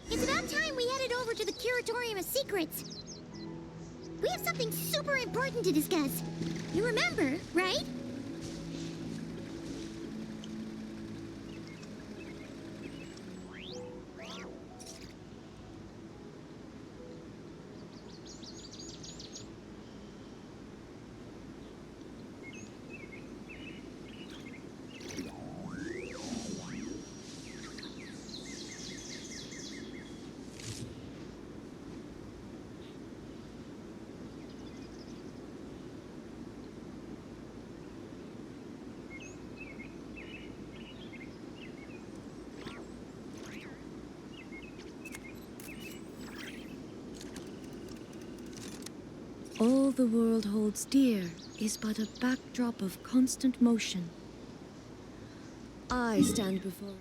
It's about time we headed over to the Curatorium of Secrets. We have something super important to discuss. You remember, right? All the world holds dear is but a backdrop of constant motion. I stand before...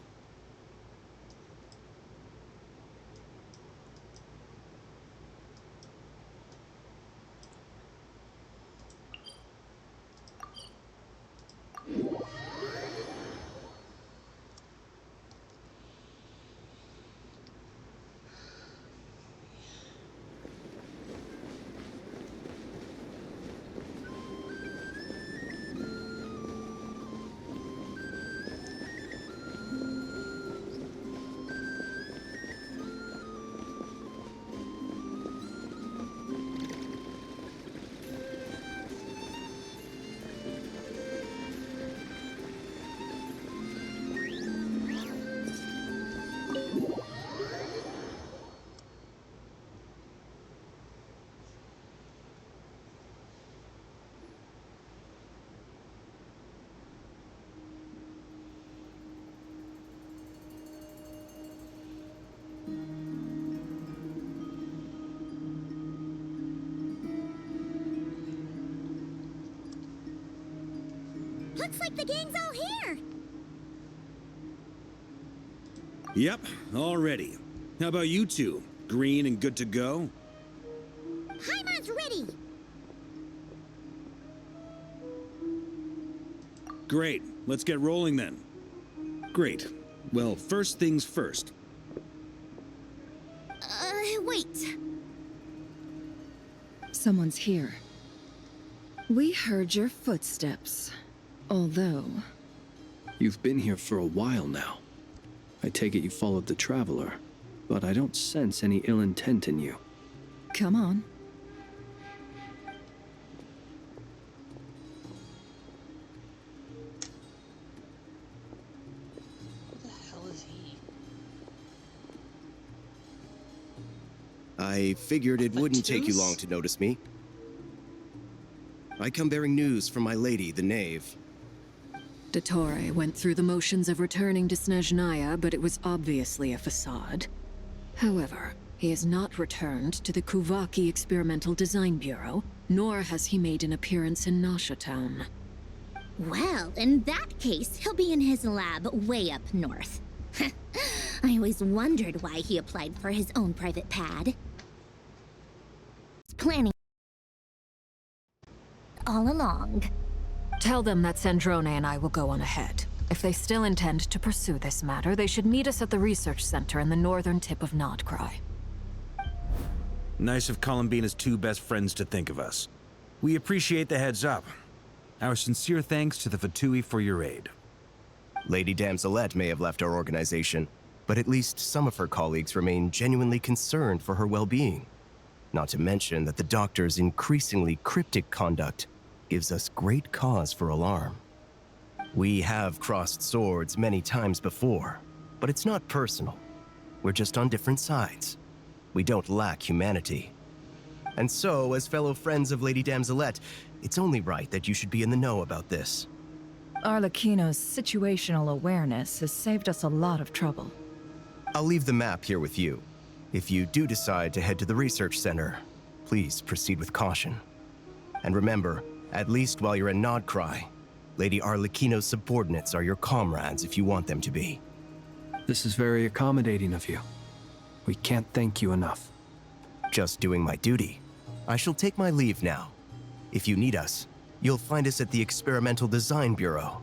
Looks like the gang's all here! Yep, all ready. How about you two? Green and good to go? Hyman's ready! Great, let's get rolling then. Great. Well, first things first. Wait. Someone's here. We heard your footsteps. Although... You've been here for a while now. I take it you followed the Traveler, but I don't sense any ill intent in you. Come on. Who the hell is he? I figured it wouldn't take you long to notice me. I come bearing news from my lady, the Knave. Dottore went through the motions of returning to Snezhnaya, but it was obviously a facade. However, he has not returned to the Kuvaki Experimental Design Bureau, nor has he made an appearance in Nasha Town. Well, in that case, he'll be in his lab way up north. I always wondered why he applied for his own private pad. Planning all along. Tell them that Sandrone and I will go on ahead. If they still intend to pursue this matter, they should meet us at the research center in the northern tip of Nodcry. Nice of Columbina's two best friends to think of us. We appreciate the heads up. Our sincere thanks to the Fatui for your aid. Lady Damselette may have left our organization, but at least some of her colleagues remain genuinely concerned for her well-being. Not to mention that the Doctor's increasingly cryptic conduct gives us great cause for alarm. We have crossed swords many times before, but it's not personal. We're just on different sides. We don't lack humanity. And so, as fellow friends of Lady Damselette, it's only right that you should be in the know about this. Arlecchino's situational awareness has saved us a lot of trouble. I'll leave the map here with you. If you do decide to head to the research center, please proceed with caution. And remember, at least while you're in Nodcry, Lady Arlecchino's subordinates are your comrades if you want them to be. This is very accommodating of you. We can't thank you enough. Just doing my duty. I shall take my leave now. If you need us, you'll find us at the Experimental Design Bureau.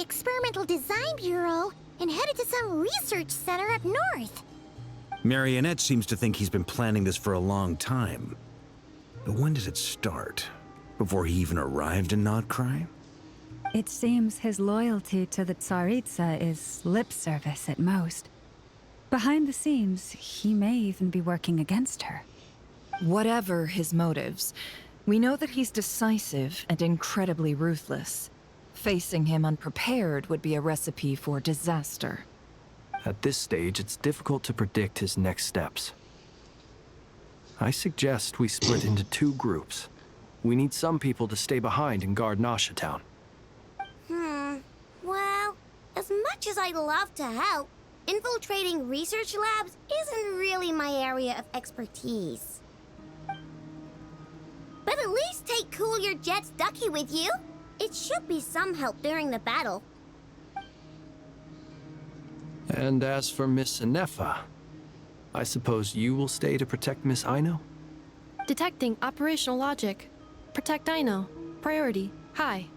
Experimental Design Bureau and headed to some research center up north. Marionette seems to think he's been planning this for a long time. But when did it start? Before he even arrived in Nodcry? It seems his loyalty to the Tsaritsa is lip service at most. Behind the scenes, he may even be working against her. Whatever his motives, we know that he's decisive and incredibly ruthless. Facing him unprepared would be a recipe for disaster. At this stage, it's difficult to predict his next steps. I suggest we split into 2 groups. We need some people to stay behind and guard Nasha Town. Well, as much as I'd love to help, infiltrating research labs isn't really my area of expertise. But at least take Cool Your Jet's Ducky with you. It should be some help during the battle. And as for Miss Inefa, I suppose you will stay to protect Miss Aino? Detecting operational logic. Protect Aino. Priority. High.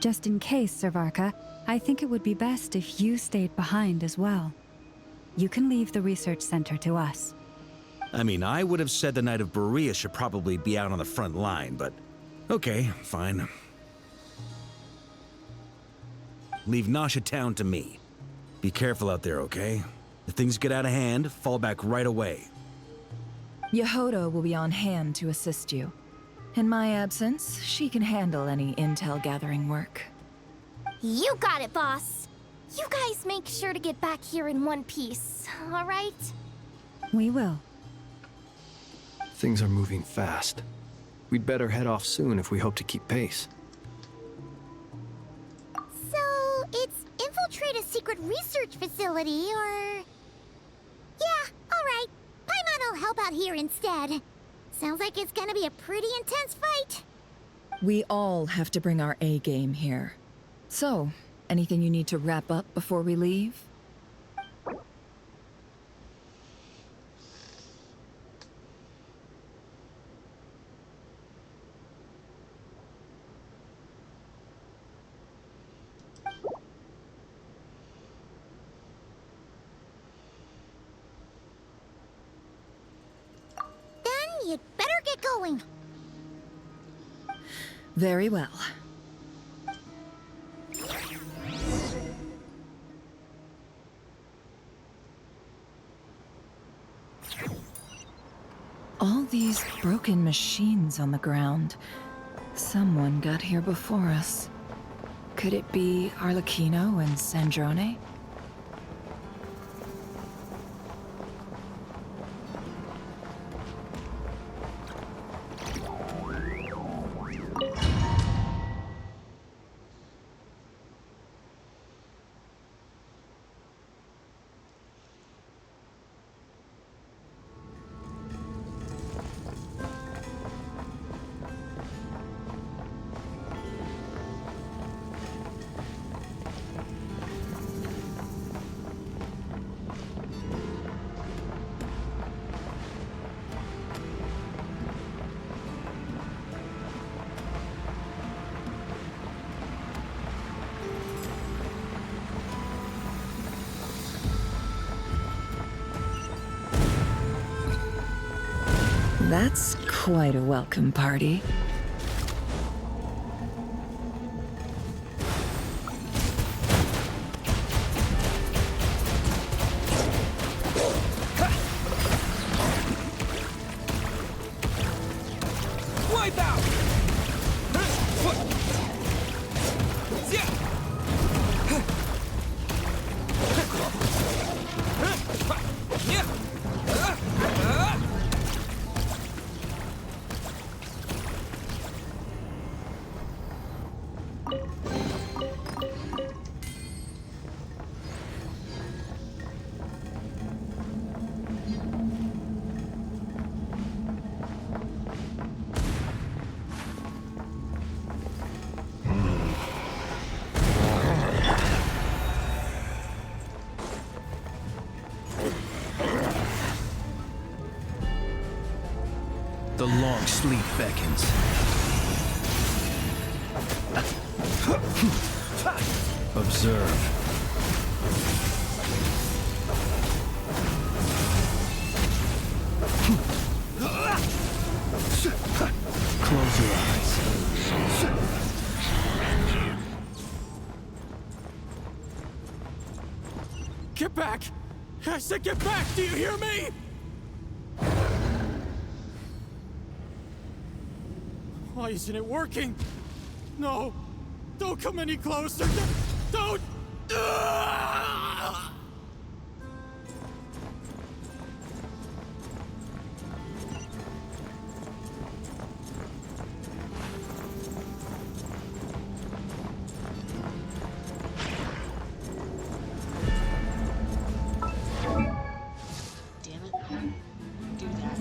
Just in case, Servarka, I think it would be best if you stayed behind as well. You can leave the research center to us. I mean, I would have said the Knight of Berea should probably be out on the front line, but okay, fine. Leave Nasha Town to me. Be careful out there, okay? If things get out of hand, fall back right away. Yehoda will be on hand to assist you. In my absence, she can handle any intel gathering work. You got it, boss. You guys make sure to get back here in one piece, all right? We will. Things are moving fast. We'd better head off soon if we hope to keep pace. So, it's infiltrate a secret research facility, or... Yeah, all right. Paimon will help out here instead. Sounds like it's gonna be a pretty intense fight. We all have to bring our A game here. So, anything you need to wrap up before we leave? Then you'd better get going. Very well. All these broken machines on the ground. Someone got here before us. Could it be Arlecchino and Sandrone? That's quite a welcome party. Wipe out! The long sleep beckons. Observe. Close your eyes. Get back! I said get back! Do you hear me? Why isn't it working? No! Don't come any closer! Don't! Ah! Damn it. Do that.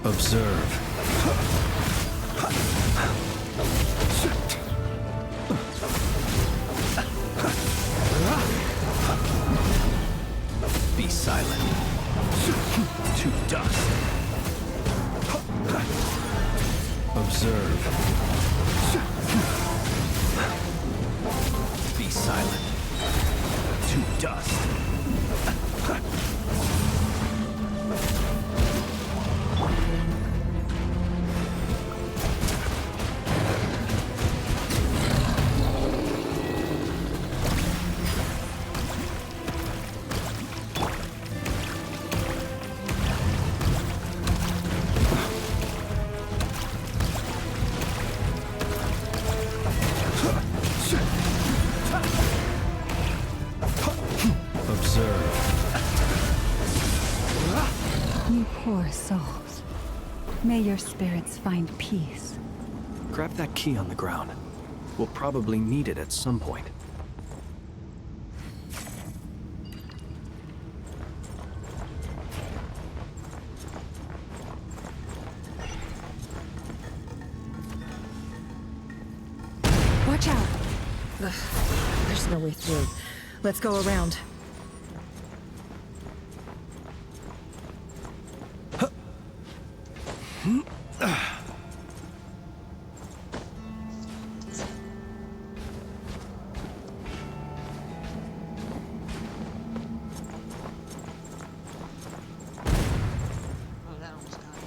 Observe. Be silent. To dust. Observe. Be silent. To dust. You poor souls. May your spirits find peace. Grab that key on the ground. We'll probably need it at some point. Watch out! Ugh, there's no way through. Let's go around. Oh, that almost got me.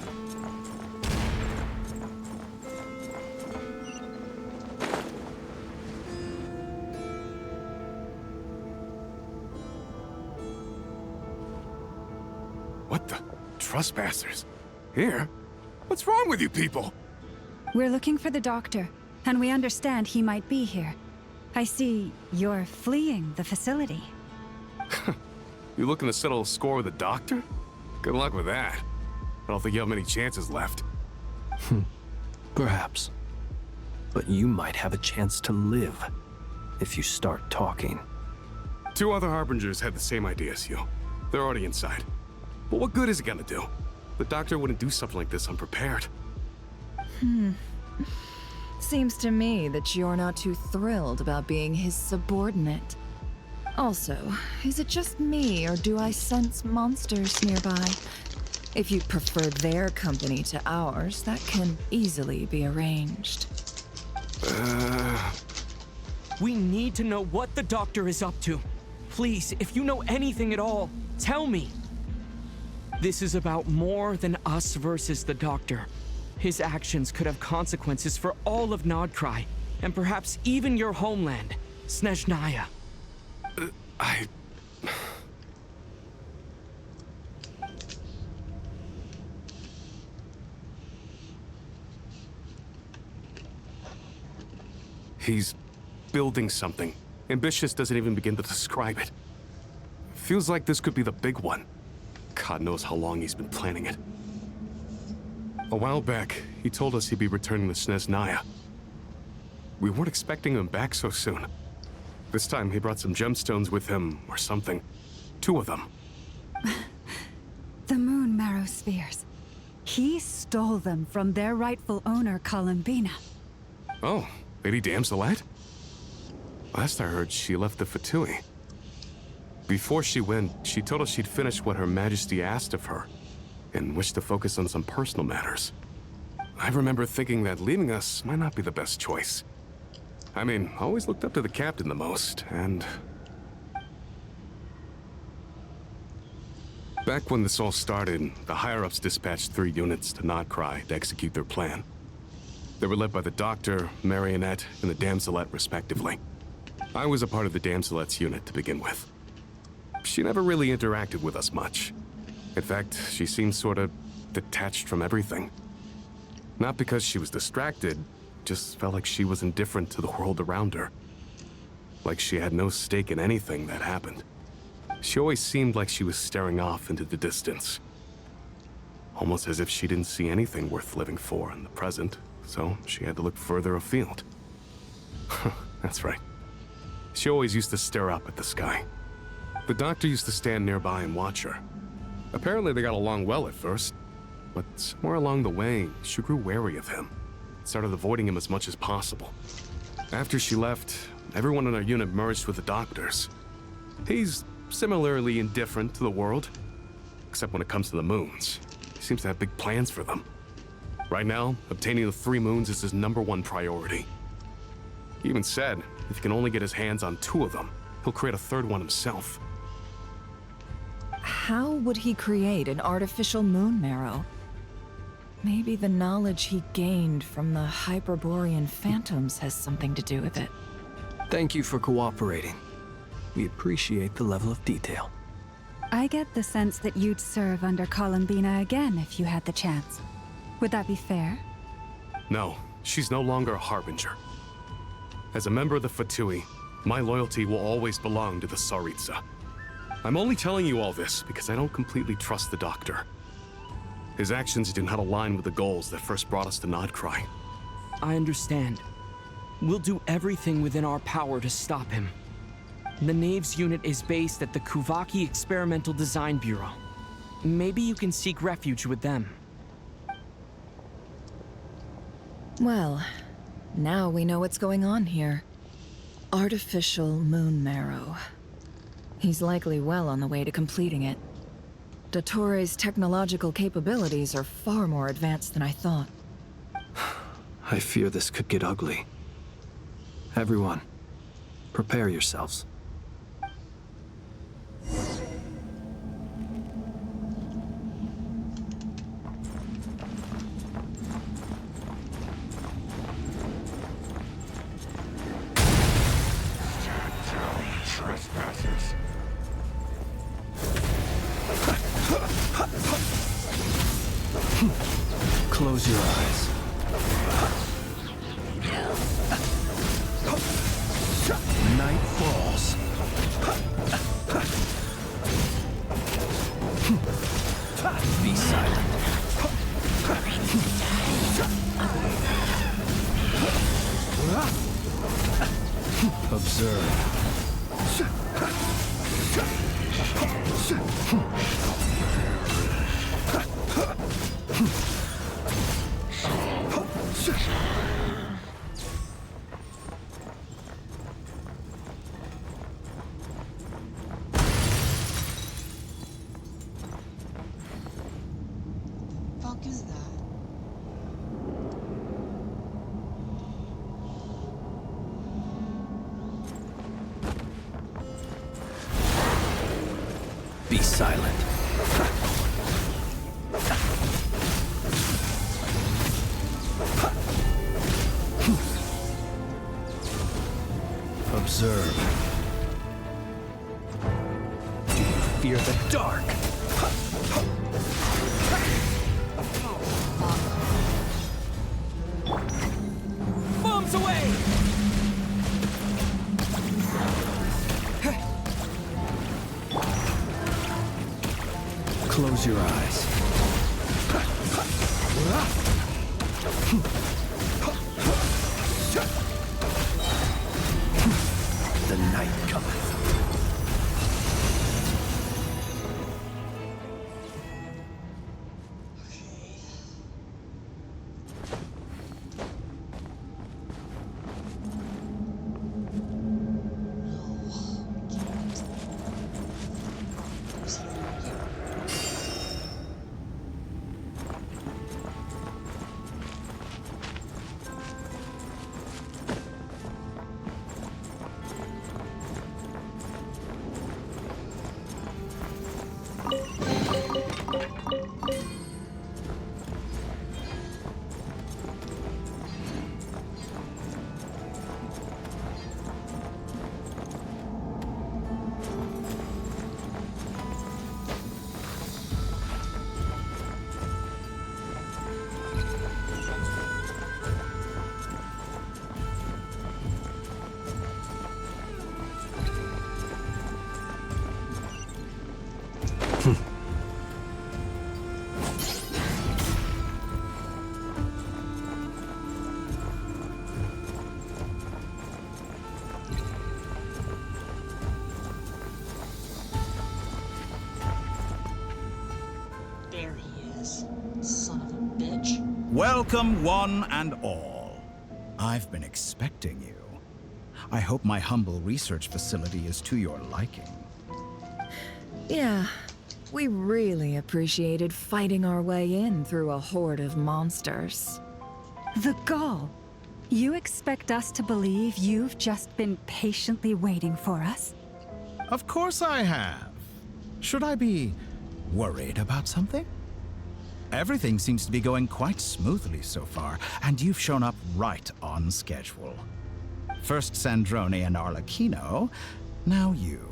What the? Trespassers? Here? What's wrong with you people? We're looking for the doctor, and we understand he might be here. I see you're fleeing the facility. You looking to settle a score with the doctor? Good luck with that. I don't think you have many chances left. Perhaps. But you might have a chance to live if you start talking. 2 other Harbingers had the same idea as you. They're already inside. But what good is it gonna do? The doctor wouldn't do something like this unprepared. Seems to me that you're not too thrilled about being his subordinate. Also, is it just me, or do I sense monsters nearby? If you prefer their company to ours, that can easily be arranged. We need to know what the doctor is up to. Please, if you know anything at all, tell me. This is about more than us versus the doctor. His actions could have consequences for all of Nodcry, and perhaps even your homeland, Snezhnaya. He's building something. Ambitious doesn't even begin to describe it. Feels like this could be the big one. God knows how long he's been planning it. A while back, he told us he'd be returning to Snezhnaya. We weren't expecting him back so soon. This time he brought some gemstones with him, or something. 2 of them. The moon marrow spheres. He stole them from their rightful owner, Columbina. Oh, Lady Damselette? Last I heard, she left the Fatui. Before she went, she told us she'd finished what Her Majesty asked of her, and wished to focus on some personal matters. I remember thinking that leaving us might not be the best choice. I mean, I always looked up to the captain the most, and... Back when this all started, the higher-ups dispatched 3 units to Notcry to execute their plan. They were led by the Doctor, Marionette, and the Damselette, respectively. I was a part of the Damselette's unit to begin with. She never really interacted with us much. In fact, she seemed sort of detached from everything. Not because she was distracted, just felt like she was indifferent to the world around her. Like she had no stake in anything that happened. She always seemed like she was staring off into the distance. Almost as if she didn't see anything worth living for in the present, so she had to look further afield. That's right. She always used to stare up at the sky. The Doctor used to stand nearby and watch her. Apparently they got along well at first, but somewhere along the way, she grew wary of him. Started avoiding him as much as possible. After she left, everyone in our unit merged with the Doctor's. He's similarly indifferent to the world, except when it comes to the moons. He seems to have big plans for them. Right now, obtaining the 3 moons is his #1 priority. He even said, if he can only get his hands on 2 of them, he'll create a 3rd one himself. How would he create an artificial moon marrow? Maybe the knowledge he gained from the Hyperborean phantoms has something to do with it. Thank you for cooperating. We appreciate the level of detail. I get the sense that you'd serve under Columbina again if you had the chance. Would that be fair? No, she's no longer a Harbinger. As a member of the Fatui, my loyalty will always belong to the Tsaritsa. I'm only telling you all this because I don't completely trust the Doctor. His actions do not align with the goals that first brought us to Notcry. I understand. We'll do everything within our power to stop him. The Knaves unit is based at the Kuvaki Experimental Design Bureau. Maybe you can seek refuge with them. Well, now we know what's going on here. Artificial moon marrow. He's likely well on the way to completing it. Dottore's technological capabilities are far more advanced than I thought. I fear this could get ugly. Everyone, prepare yourselves. Trespassers. Close your eyes. Night falls. Be silent. Observe. Fuck is that? Be silent. Observe. Do you fear the dark? Bombs away! Close your eyes. The night cometh. There he is. Son of a bitch. Welcome, one and all. I've been expecting you. I hope my humble research facility is to your liking. Yeah, we really appreciated fighting our way in through a horde of monsters. The gall. You expect us to believe you've just been patiently waiting for us? Of course I have. Should I be worried about something? Everything seems to be going quite smoothly so far, and you've shown up right on schedule. First Sandrone and Arlecchino, now you.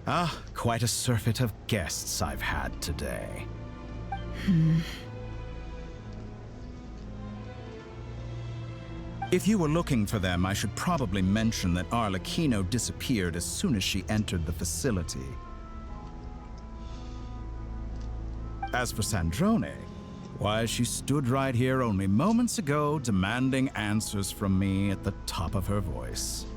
Ah, quite a surfeit of guests I've had today. If you were looking for them, I should probably mention that Arlecchino disappeared as soon as she entered the facility. As for Sandrone, why, she stood right here only moments ago demanding answers from me at the top of her voice.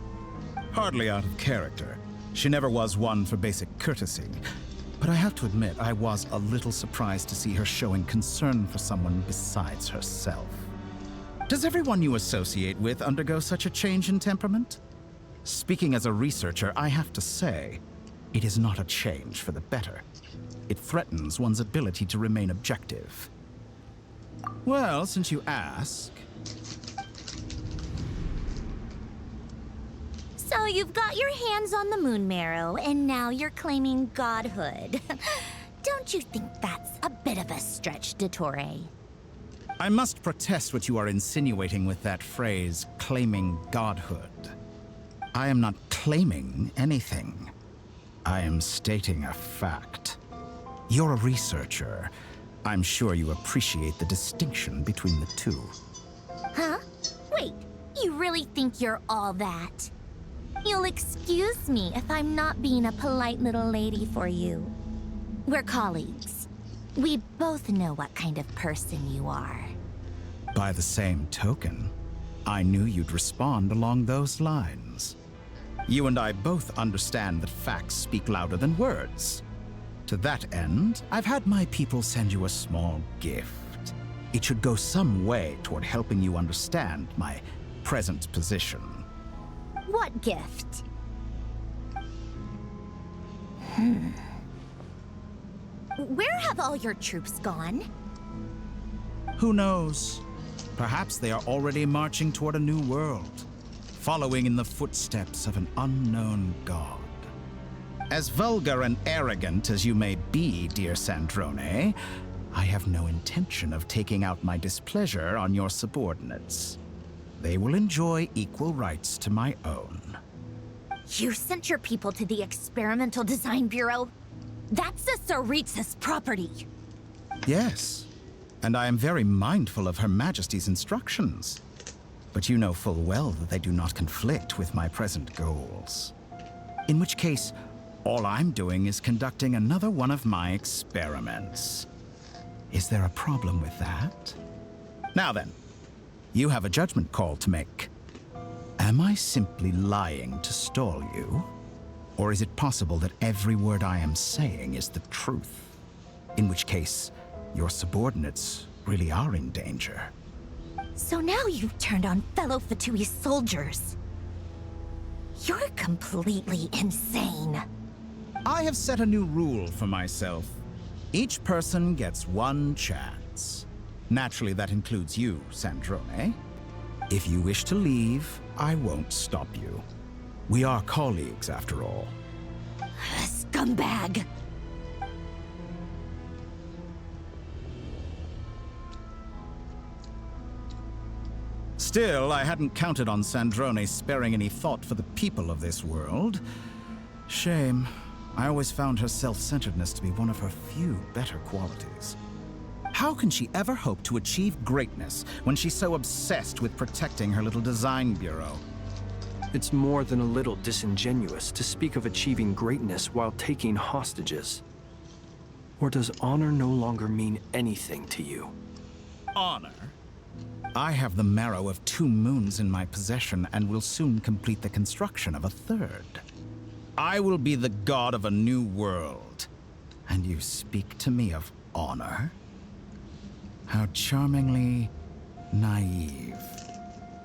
Hardly out of character. She never was one for basic courtesy. But I have to admit, I was a little surprised to see her showing concern for someone besides herself. Does everyone you associate with undergo such a change in temperament? Speaking as a researcher, I have to say, it is not a change for the better. It threatens one's ability to remain objective. Well, since you ask... So you've got your hands on the moon marrow, and now you're claiming godhood. Don't you think that's a bit of a stretch, Dottore? I must protest what you are insinuating with that phrase, claiming godhood. I am not claiming anything. I am stating a fact. You're a researcher. I'm sure you appreciate the distinction between the two. Huh? Wait, you really think you're all that? You'll excuse me if I'm not being a polite little lady for you. We're colleagues. We both know what kind of person you are. By the same token, I knew you'd respond along those lines. You and I both understand that facts speak louder than words. To that end, I've had my people send you a small gift. It should go some way toward helping you understand my present position. What gift? Where have all your troops gone? Who knows? Perhaps they are already marching toward a new world, following in the footsteps of an unknown god. As vulgar and arrogant as you may be, dear Sandrone, I have no intention of taking out my displeasure on your subordinates. They will enjoy equal rights to my own. You sent your people to the Experimental Design Bureau? That's the Tsaritsa's property. Yes, and I am very mindful of Her Majesty's instructions. But you know full well that they do not conflict with my present goals. In which case, all I'm doing is conducting another one of my experiments. Is there a problem with that? Now then, you have a judgment call to make. Am I simply lying to stall you? Or is it possible that every word I am saying is the truth? In which case, your subordinates really are in danger. So now you've turned on fellow Fatui soldiers. You're completely insane. I have set a new rule for myself. Each person gets one chance. Naturally, that includes you, Sandrone. If you wish to leave, I won't stop you. We are colleagues, after all. Scumbag! Still, I hadn't counted on Sandrone sparing any thought for the people of this world. Shame. I always found her self-centeredness to be one of her few better qualities. How can she ever hope to achieve greatness when she's so obsessed with protecting her little design bureau? It's more than a little disingenuous to speak of achieving greatness while taking hostages. Or does honor no longer mean anything to you? Honor? I have the marrow of 2 moons in my possession and will soon complete the construction of a 3rd. I will be the god of a new world. And you speak to me of honor? How charmingly naive.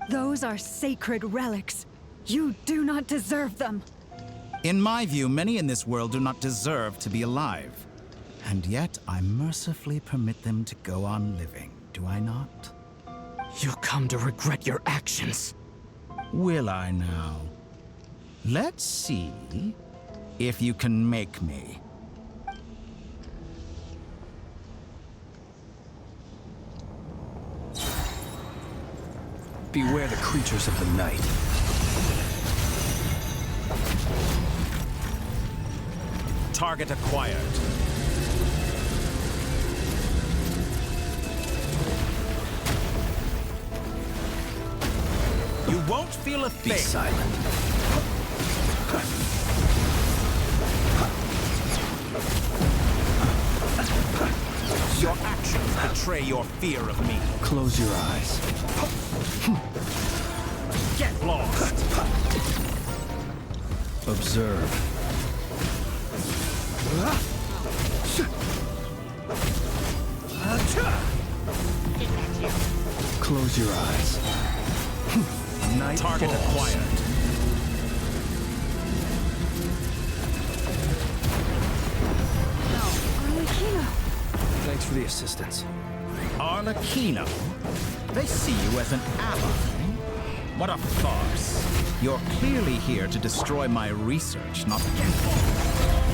Those are sacred relics. You do not deserve them. In my view, many in this world do not deserve to be alive. And yet, I mercifully permit them to go on living, do I not? You'll come to regret your actions. Will I now? Let's see if you can make me. Beware the creatures of the night. Target acquired. You won't feel a thing. Be silent. Your actions betray your fear of me. Close your eyes. Get lost. Observe. Close your eyes. Night Target falls. acquired. Arlecchino! Thanks for the assistance. Arlecchino? They see you as an ally. What a farce. You're clearly here to destroy my research, not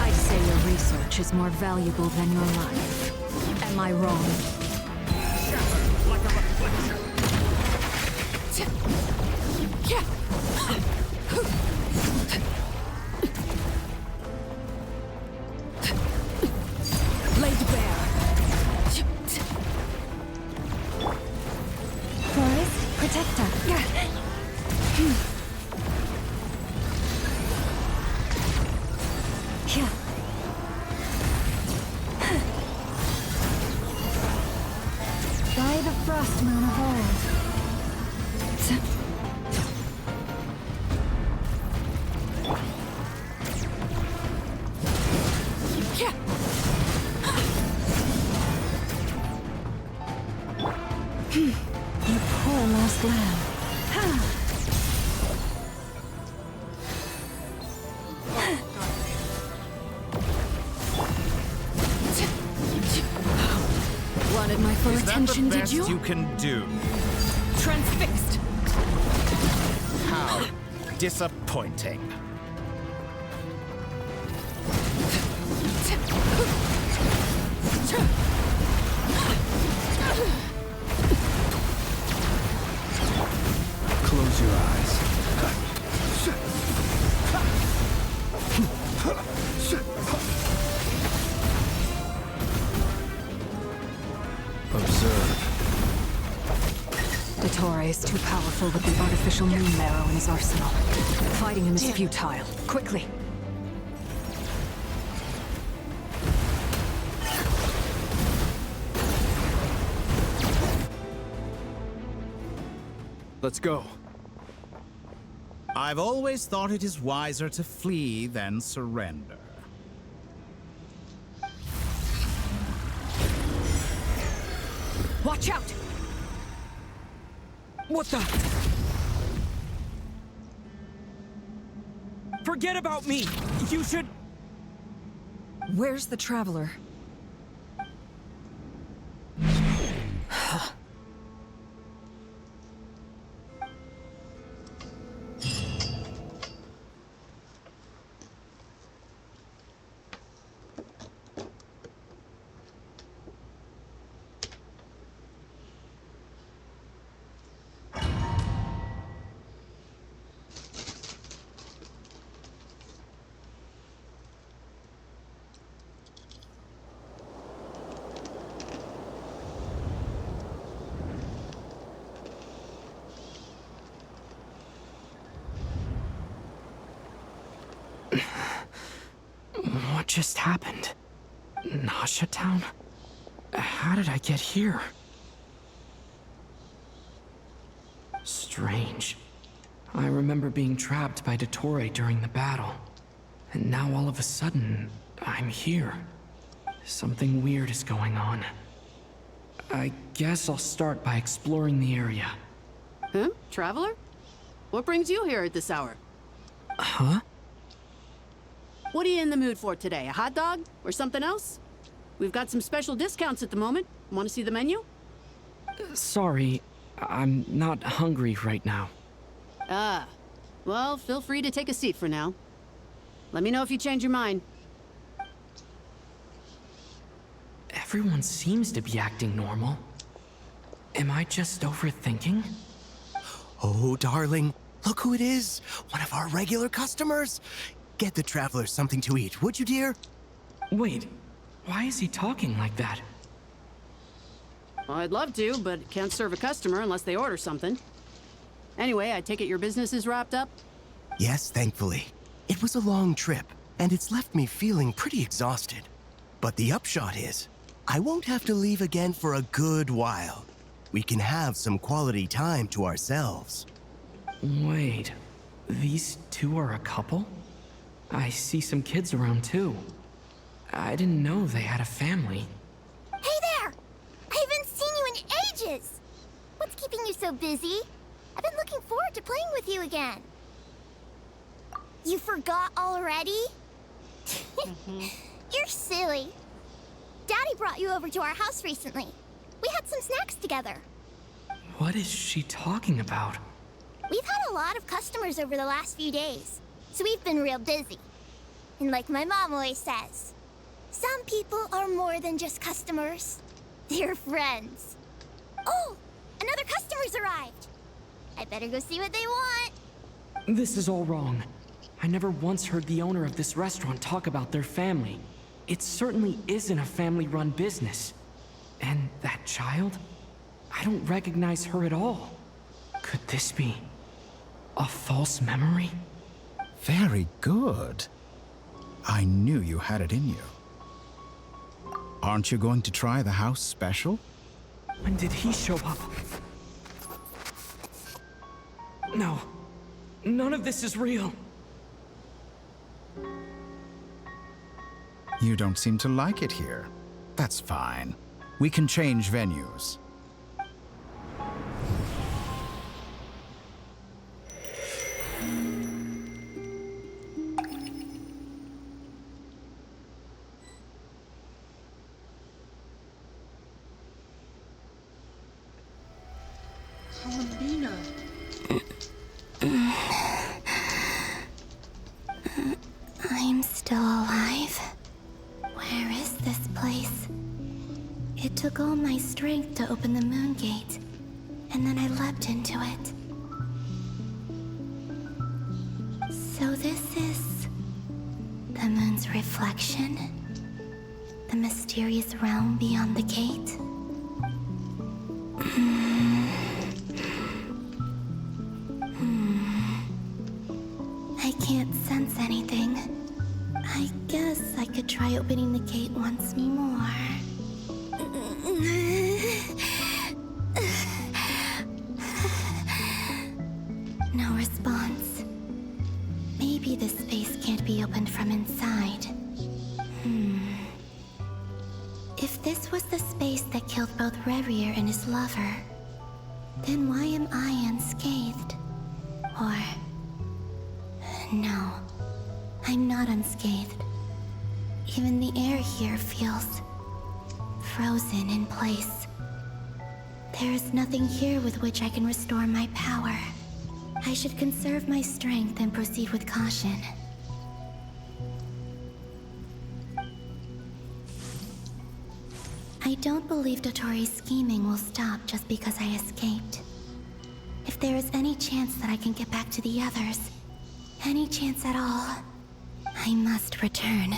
I'd say your research is more valuable than your life. Am I wrong? shatter like a reflection. Laid bare. Forest Protector. Here. By the frost moon of old. You poor lost lamb. Wanted my full Is that attention, the did best you? you can do? Transfixed. How disappointing. Close your eyes. Observe. Dottore is too powerful with the artificial moon marrow in his arsenal. Fighting him is futile. Quickly. Let's go. I've always thought it is wiser to flee than surrender. Watch out! What the? Forget about me! You should... Where's the Traveler? What just happened? Nasha Town? How did I get here? Strange. I remember being trapped by Dottore during the battle. And now all of a sudden, I'm here. Something weird is going on. I guess I'll start by exploring the area. Huh? Traveler? What brings you here at this hour? Huh? What are you in the mood for today? A hot dog? Or something else? We've got some special discounts at the moment. Want to see the menu? Sorry, I'm not hungry right now. Ah. Well, feel free to take a seat for now. Let me know if you change your mind. Everyone seems to be acting normal. Am I just overthinking? Oh, darling, look who it is. One of our regular customers. Get the traveler something to eat, would you, dear? Wait, why is he talking like that? Well, I'd love to, but can't serve a customer unless they order something. Anyway, I take it your business is wrapped up? Yes, thankfully. It was a long trip, and it's left me feeling pretty exhausted. But the upshot is, I won't have to leave again for a good while. We can have some quality time to ourselves. Wait, these two are a couple? I see some kids around too. I didn't know they had a family. Hey there! I haven't seen you in ages! What's keeping you so busy? I've been looking forward to playing with you again. You forgot already? You're silly. Daddy brought you over to our house recently. We had some snacks together. What is she talking about? We've had a lot of customers over the last few days, so we've been real busy. And like my mom always says, some people are more than just customers. They're friends. Oh, another customer's arrived. I better go see what they want. This is all wrong. I never once heard the owner of this restaurant talk about their family. It certainly isn't a family-run business. And that child? I don't recognize her at all. Could this be a false memory? Very good. I knew you had it in you. Aren't you going to try the house special? When did he show up? No. None of this is real. You don't seem to like it here. That's fine. We can change venues. Columbina. I'm still alive. Where is this place? It took all my strength to open the moon gate, and then I leapt into it. So this is the moon's reflection? The mysterious realm beyond the gate? I can't sense anything. I guess I could try opening the gate once more. No response. Maybe this space can't be opened from inside. If this was the space that killed both Revier and his lover, then why am I unscathed? Or... no, I'm not unscathed. Even the air here feels frozen in place. There is nothing here with which I can restore my power. I should conserve my strength and proceed with caution. I don't believe Dottori's scheming will stop just because I escaped. If there is any chance that I can get back to the others, any chance at all, I must return.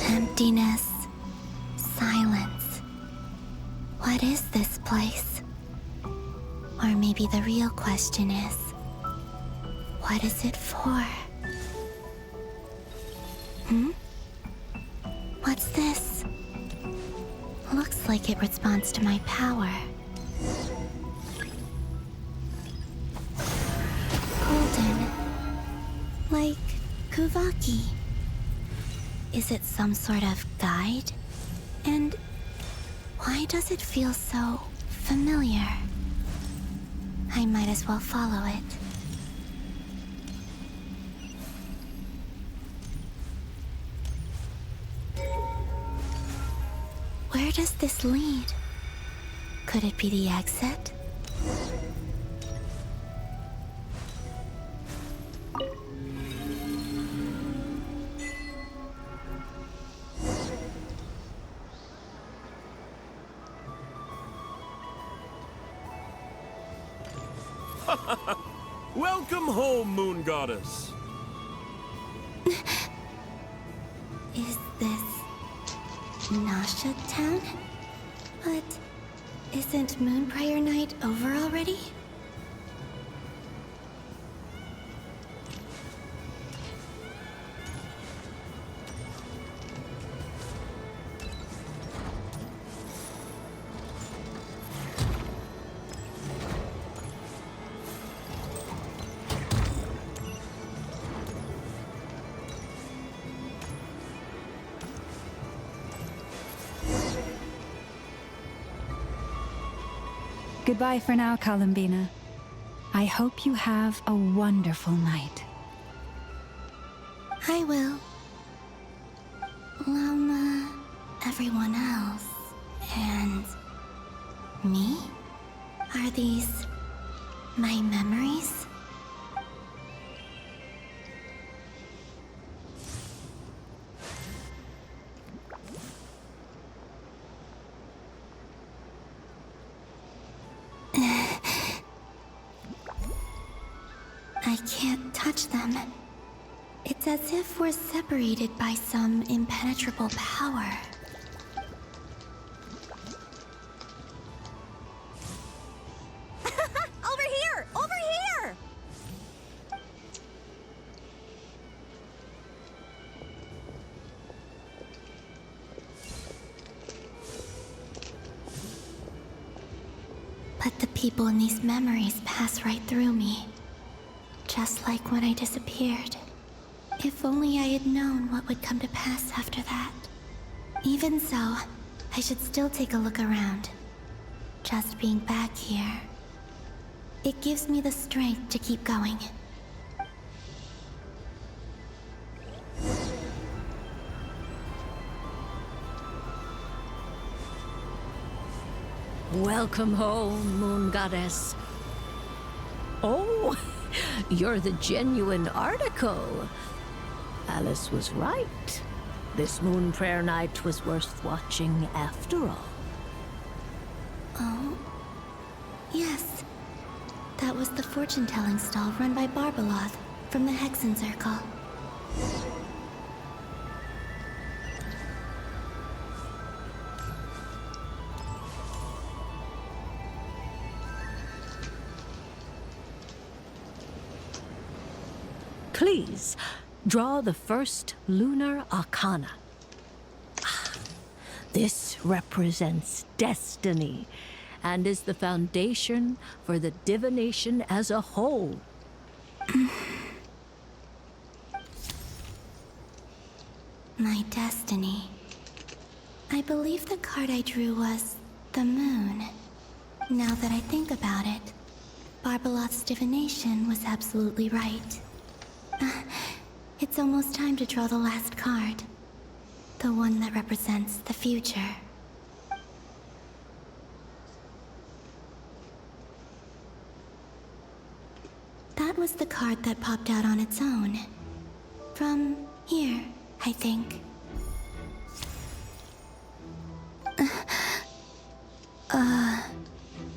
Emptiness. Silence. What is this place? Or maybe the real question is, what is it for? Hmm? What's this? Looks like it responds to my power. Golden. Like Kuvaki. Is it some sort of guide? And why does it feel so familiar? I might as well follow it. Where does this lead? Could it be the exit? Welcome home, Moon Goddess. Is this Nasha Town? But isn't Moon Prayer Night over already? Goodbye for now, Columbina. I hope you have a wonderful night. I will. Everyone else. And me? Are these my memories? I can't touch them. It's as if we're separated by some impenetrable power. Over here! Over here! But the people in these memories pass right through me. Just like when I disappeared. If only I had known what would come to pass after that. Even so, I should still take a look around. Just being back here. It gives me the strength to keep going. Welcome home, Moon Goddess. Oh, you're the genuine article. Alice was right. This Moon Prayer Night was worth watching after all. Oh? Yes. That was the fortune-telling stall run by Barbeloth from the Hexen Circle. Please, draw the first lunar arcana. This represents destiny and is the foundation for the divination as a whole. My destiny. I believe the card I drew was the moon. Now that I think about it, Barbeloth's divination was absolutely right. It's almost time to draw the last card. The one that represents the future. That was the card that popped out on its own. From here, I think.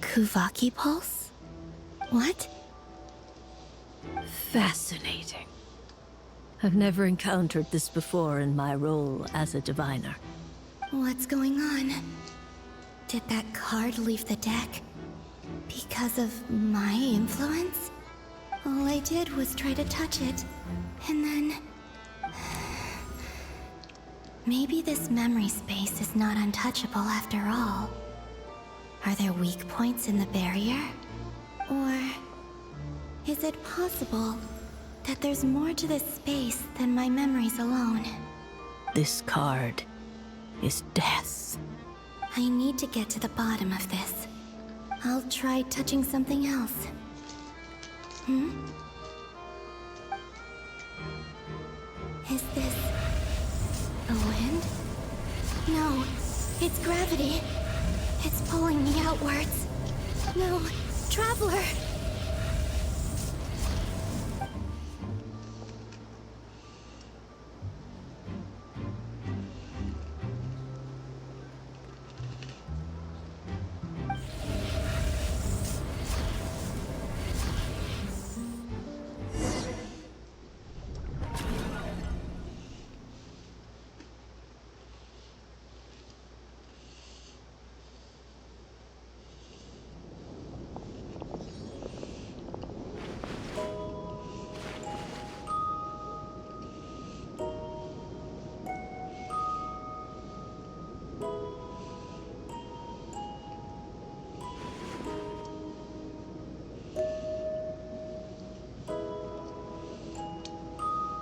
Kuvaki Pulse? What? Fascinating. I've never encountered this before in my role as a diviner. What's going on? Did that card leave the deck? Because of my influence? All I did was try to touch it, and then... Maybe this memory space is not untouchable after all. Are there weak points in the barrier? Or... is it possible that there's more to this space than my memories alone? This card is death. I need to get to the bottom of this. I'll try touching something else. Is this... the wind? No, it's gravity. It's pulling me outwards. No, Traveler!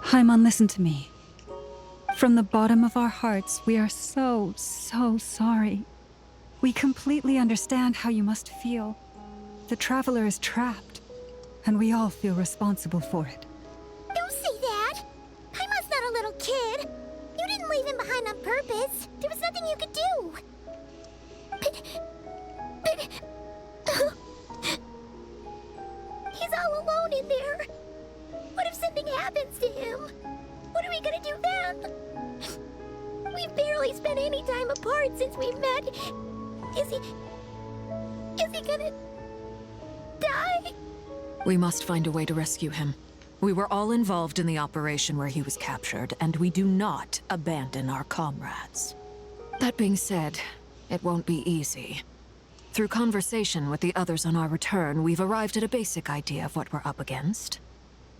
Paimon, listen to me. From the bottom of our hearts, we are so sorry. We completely understand how you must feel. The Traveler is trapped, and we all feel responsible for it. Don't say that! Paimon's not a little kid! You didn't leave him behind on purpose! There was nothing you could do! But... he's all alone in there! What if something happens to him? What are we gonna do then? We've barely spent any time apart since we met. Is he gonna... die? We must find a way to rescue him. We were all involved in the operation where he was captured, and we do not abandon our comrades. That being said, it won't be easy. Through conversation with the others on our return, we've arrived at a basic idea of what we're up against.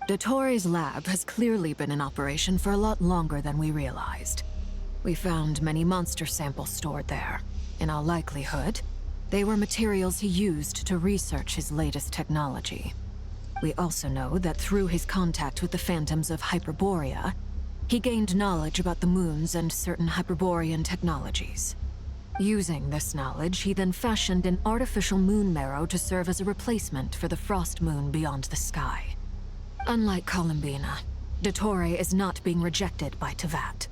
Dottore's lab has clearly been in operation for a lot longer than we realized. We found many monster samples stored there. In all likelihood, they were materials he used to research his latest technology. We also know that through his contact with the phantoms of Hyperborea, he gained knowledge about the moons and certain Hyperborean technologies. Using this knowledge, he then fashioned an artificial moon marrow to serve as a replacement for the frost moon beyond the sky. Unlike Columbina, Dottore is not being rejected by Teyvat.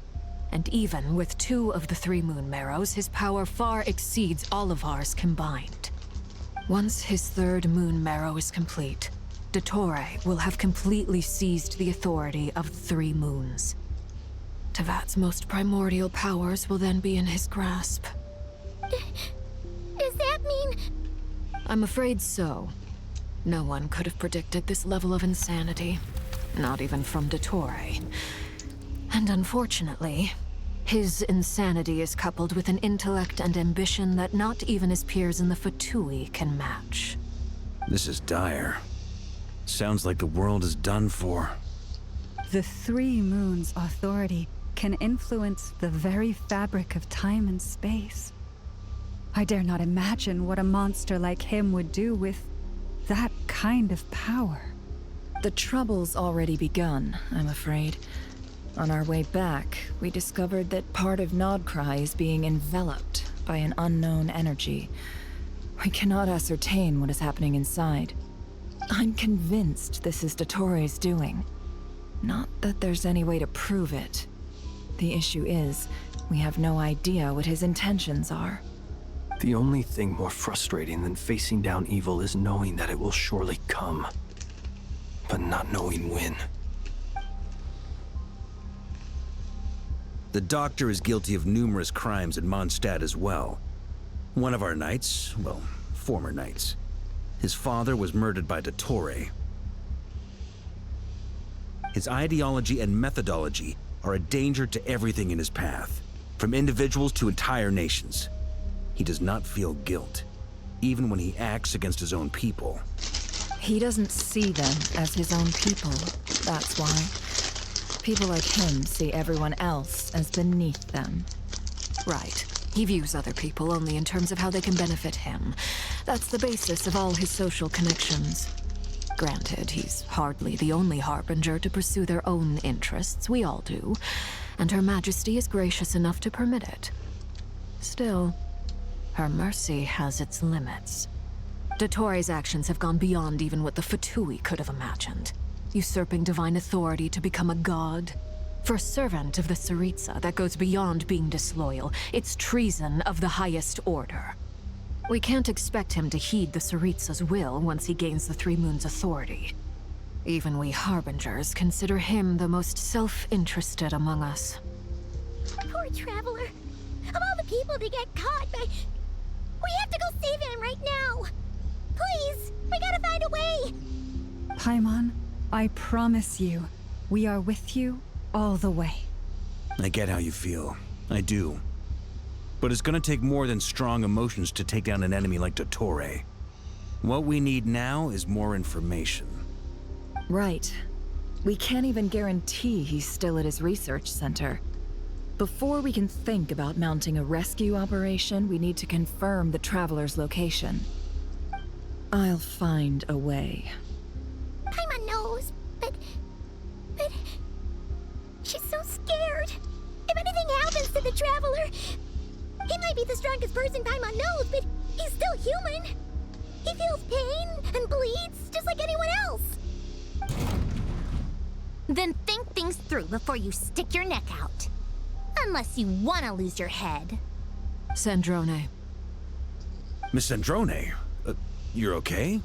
And even with 2 of the 3 moon marrows, his power far exceeds all of ours combined. Once his 3rd moon marrow is complete, Dottore will have completely seized the authority of the 3 moons. Teyvat's most primordial powers will then be in his grasp. Does that mean... I'm afraid so. No one could have predicted this level of insanity. Not even from Dottore. And unfortunately, his insanity is coupled with an intellect and ambition that not even his peers in the Fatui can match. This is dire. Sounds like the world is done for. The 3 moons' authority can influence the very fabric of time and space. I dare not imagine what a monster like him would do with that kind of power. The trouble's already begun, I'm afraid. On our way back, we discovered that part of Nodcry is being enveloped by an unknown energy. We cannot ascertain what is happening inside. I'm convinced this is Dottore's doing. Not that there's any way to prove it. The issue is, we have no idea what his intentions are. The only thing more frustrating than facing down evil is knowing that it will surely come, but not knowing when. The Doctor is guilty of numerous crimes in Mondstadt as well. One of our knights, well, former knights, his father was murdered by Dottore. His ideology and methodology are a danger to everything in his path, from individuals to entire nations. He does not feel guilt. even when he acts against his own people. He doesn't see them as his own people, that's why. People like him see everyone else as beneath them. Right. He views other people only in terms of how they can benefit him. That's the basis of all his social connections. Granted, he's hardly the only harbinger to pursue their own interests. We all do. And Her Majesty is gracious enough to permit it. Still, her mercy has its limits. Dottore actions have gone beyond even what the Fatui could have imagined. Usurping divine authority to become a god. For a servant of the Tsaritsa, that goes beyond being disloyal. It's treason of the highest order. We can't expect him to heed the Tsaritsa's will once he gains the Three Moons' authority. Even we Harbingers consider him the most self-interested among us. Poor Traveler. Of all the people to get caught by... We have to go save him right now. Please, we gotta find a way. Paimon, I promise you, we are with you all the way. I get how you feel. I do. But it's gonna take more than strong emotions to take down an enemy like Dottore. What we need now is more information. Right. We can't even guarantee he's still at his research center. Before we can think about mounting a rescue operation, we need to confirm the Traveler's location. I'll find a way. Paimon knows, but... She's so scared. If anything happens to the Traveler... He might be the strongest person Paimon knows, but he's still human. He feels pain and bleeds just like anyone else. Then think things through before you stick your neck out. Unless you want to lose your head. Sandrone. Miss Sandrone, you're okay?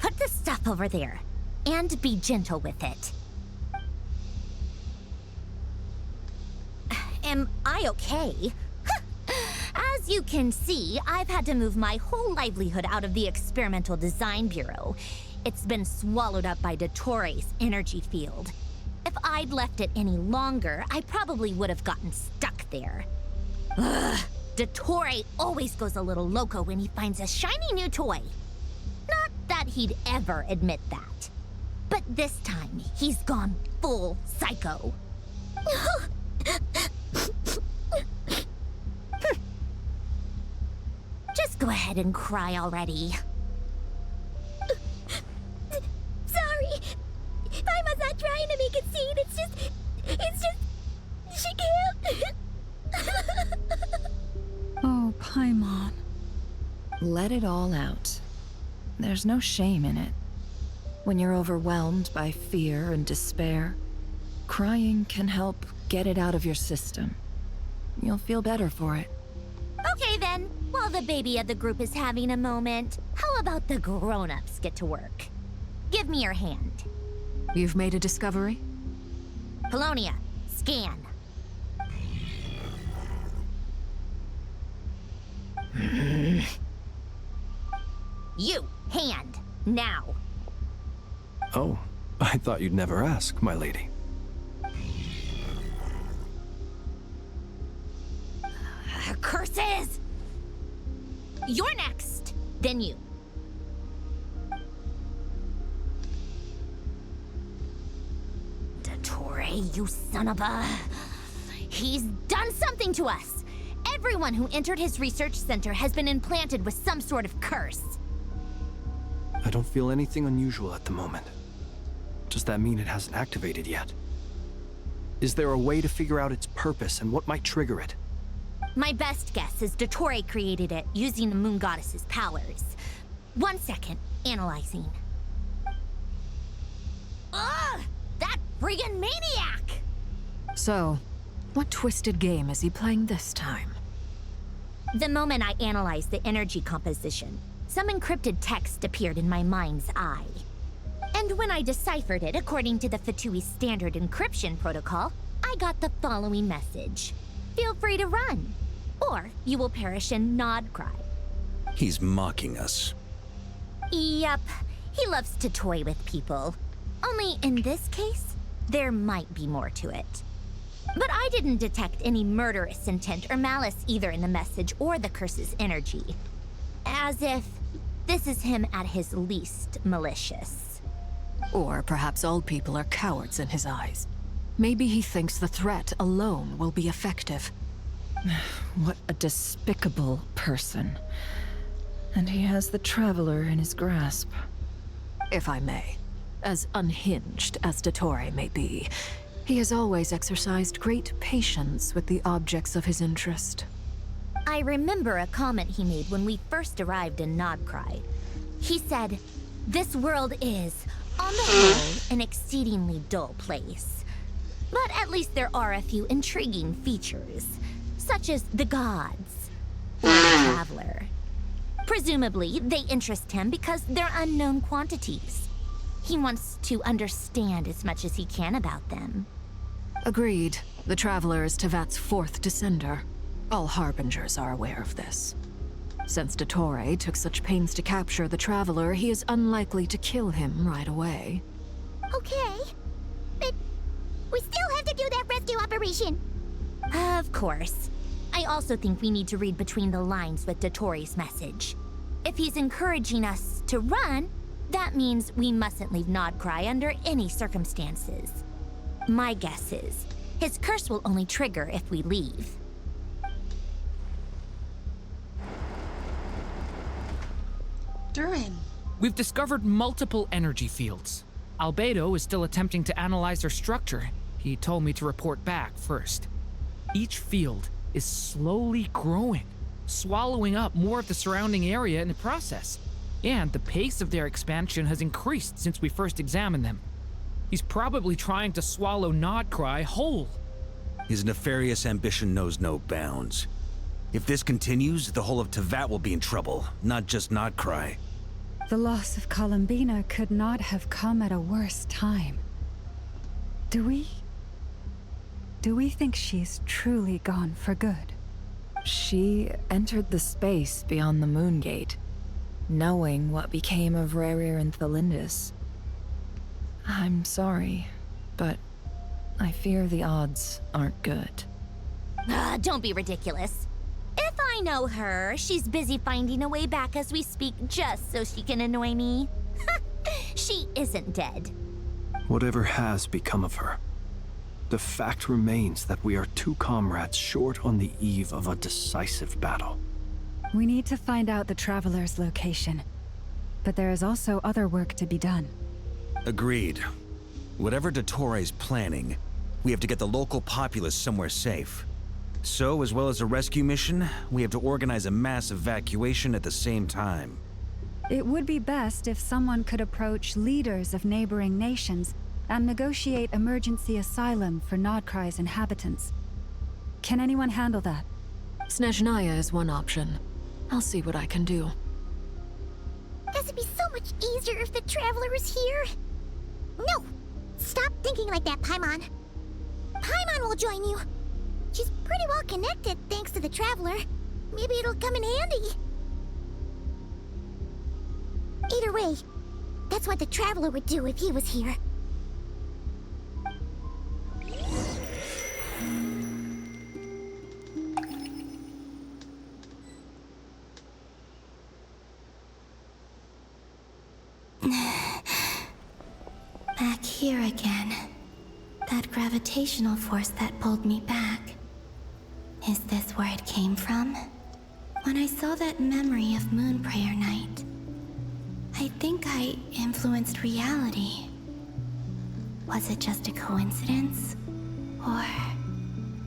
Put the stuff over there, and be gentle with it. Am I okay? As you can see, I've had to move my whole livelihood out of the Experimental Design Bureau. It's been swallowed up by Dottore's energy field. If I'd left it any longer, I probably would have gotten stuck there. Ugh, Dottore always goes a little loco when he finds a shiny new toy. Not that he'd ever admit that. But this time, he's gone full psycho. Just go ahead and cry already. Sorry. Paimon's not trying to make it seem. It's just... She can't. Oh, Paimon. Let it all out. There's no shame in it. When you're overwhelmed by fear and despair, crying can help get it out of your system. You'll feel better for it. Okay then, while the baby of the group is having a moment, how about the grown-ups get to work? Give me your hand. You've made a discovery? Polonia, scan. You, hand, now. Oh, I thought you'd never ask, my lady. Curses! You're next, then you. Dottore, you son of a... He's done something to us! Everyone who entered his research center has been implanted with some sort of curse. I don't feel anything unusual at the moment. Does that mean it hasn't activated yet? Is there a way to figure out its purpose and what might trigger it? My best guess is Dottore created it using the Moon Goddess's powers. 1 second, analyzing. Ugh! That friggin' maniac! So, what twisted game is he playing this time? The moment I analyzed the energy composition, some encrypted text appeared in my mind's eye. And when I deciphered it according to the Fatui standard encryption protocol, I got the following message. Feel free to run, or you will perish in Nod Cry. He's mocking us. Yep, he loves to toy with people. Only in this case, there might be more to it. But I didn't detect any murderous intent or malice either in the message or the curse's energy. As if this is him at his least malicious. Or perhaps all people are cowards in his eyes. Maybe he thinks the threat alone will be effective. What a despicable person. And he has the Traveler in his grasp. If I may, as unhinged as Dottore may be, he has always exercised great patience with the objects of his interest. I remember a comment he made when we first arrived in Nodcry. He said, "This world is, on the whole, an exceedingly dull place. But at least there are a few intriguing features, such as the gods or the Traveler. Presumably, they interest him because they're unknown quantities. He wants to understand as much as he can about them." Agreed. The Traveler is Tevat's fourth descender. All Harbingers are aware of this. Since Dottore took such pains to capture the Traveler, he is unlikely to kill him right away. Okay. But we still have to do that rescue operation. Of course. I also think we need to read between the lines with Dottore's message. If he's encouraging us to run, that means we mustn't leave Nodcry under any circumstances. My guess is, his curse will only trigger if we leave. Durin. We've discovered multiple energy fields. Albedo is still attempting to analyze their structure. He told me to report back first. Each field is slowly growing, swallowing up more of the surrounding area in the process. And the pace of their expansion has increased since we first examined them. He's probably trying to swallow Nodcry whole. His nefarious ambition knows no bounds. If this continues, the whole of Tevat will be in trouble, not just Nodcry. The loss of Columbina could not have come at a worse time. Do we think she's truly gone for good? She entered the space beyond the Moon Gate, knowing what became of Rerir and Thalindus. I'm sorry, but I fear the odds aren't good. Don't be ridiculous. If I know her, she's busy finding a way back as we speak just so she can annoy me. She isn't dead. Whatever has become of her, the fact remains that we are two comrades short on the eve of a decisive battle. We need to find out the Traveler's location. But there is also other work to be done. Agreed. Whatever Dottore's planning, we have to get the local populace somewhere safe. So, as well as a rescue mission, we have to organize a mass evacuation at the same time. It would be best if someone could approach leaders of neighboring nations and negotiate emergency asylum for Nodcry's inhabitants. Can anyone handle that? Snezhnaya is one option. I'll see what I can do. Guess it'd be so much easier if the Traveler was here. No! Stop thinking like that, Paimon. Paimon will join you. She's pretty well connected thanks to the Traveler. Maybe it'll come in handy. Either way, that's what the Traveler would do if he was here. Back here again. That gravitational force that pulled me back. Is this where it came from? When I saw that memory of Moon Prayer Night, I think I influenced reality. Was it just a coincidence? Or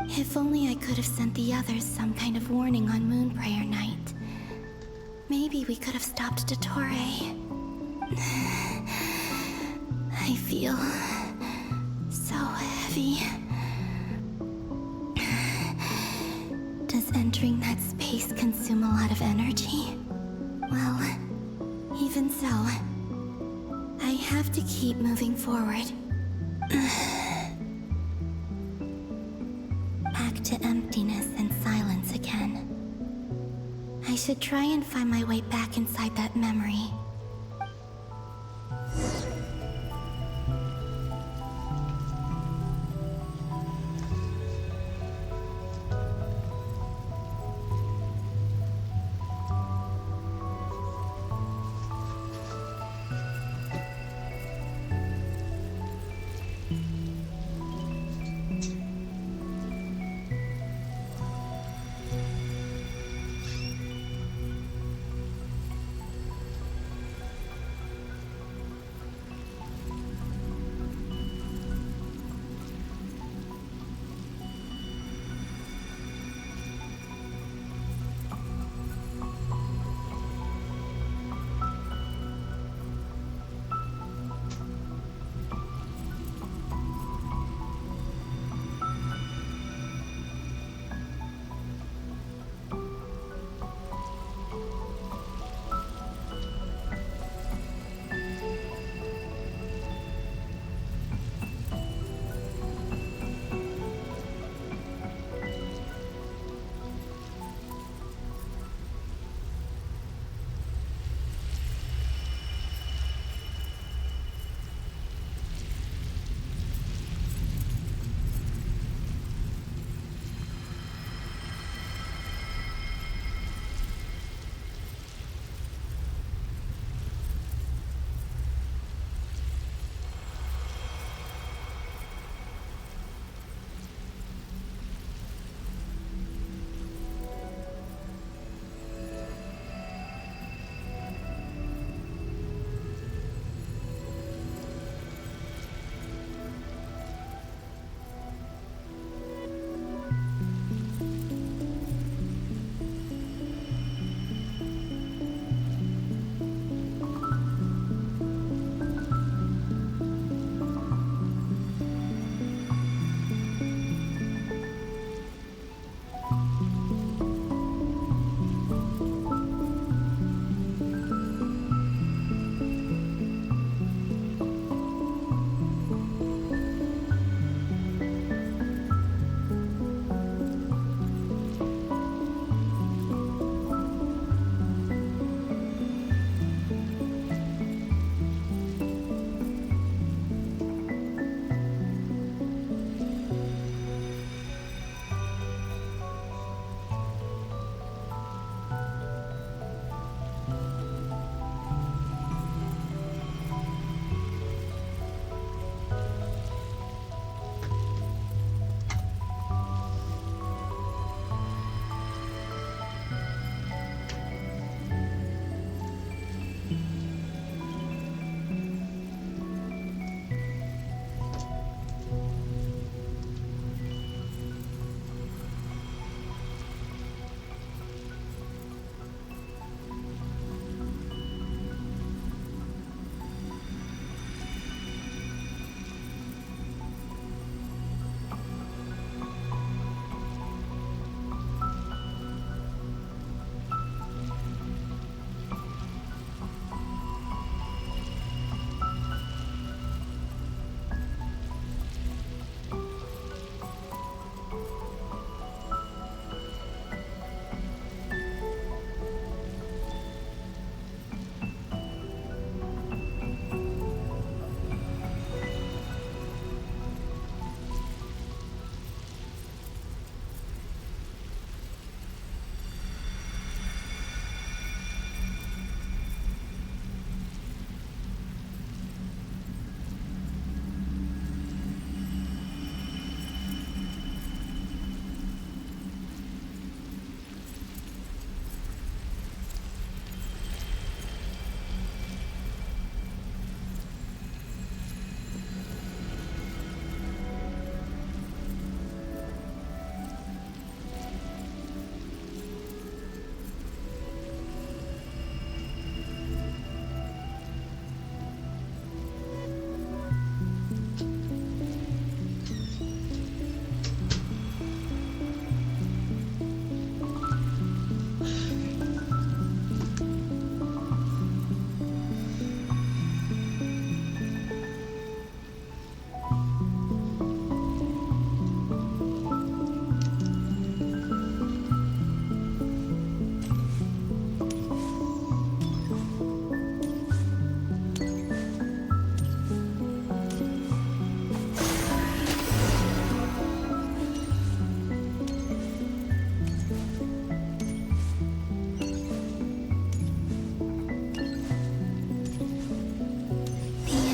if only I could have sent the others some kind of warning on Moon Prayer Night. Maybe we could have stopped Dottore. I feel so heavy. Does entering that space consume a lot of energy? Well, even so, I have to keep moving forward. Back to emptiness and silence again. I should try and find my way back inside that memory.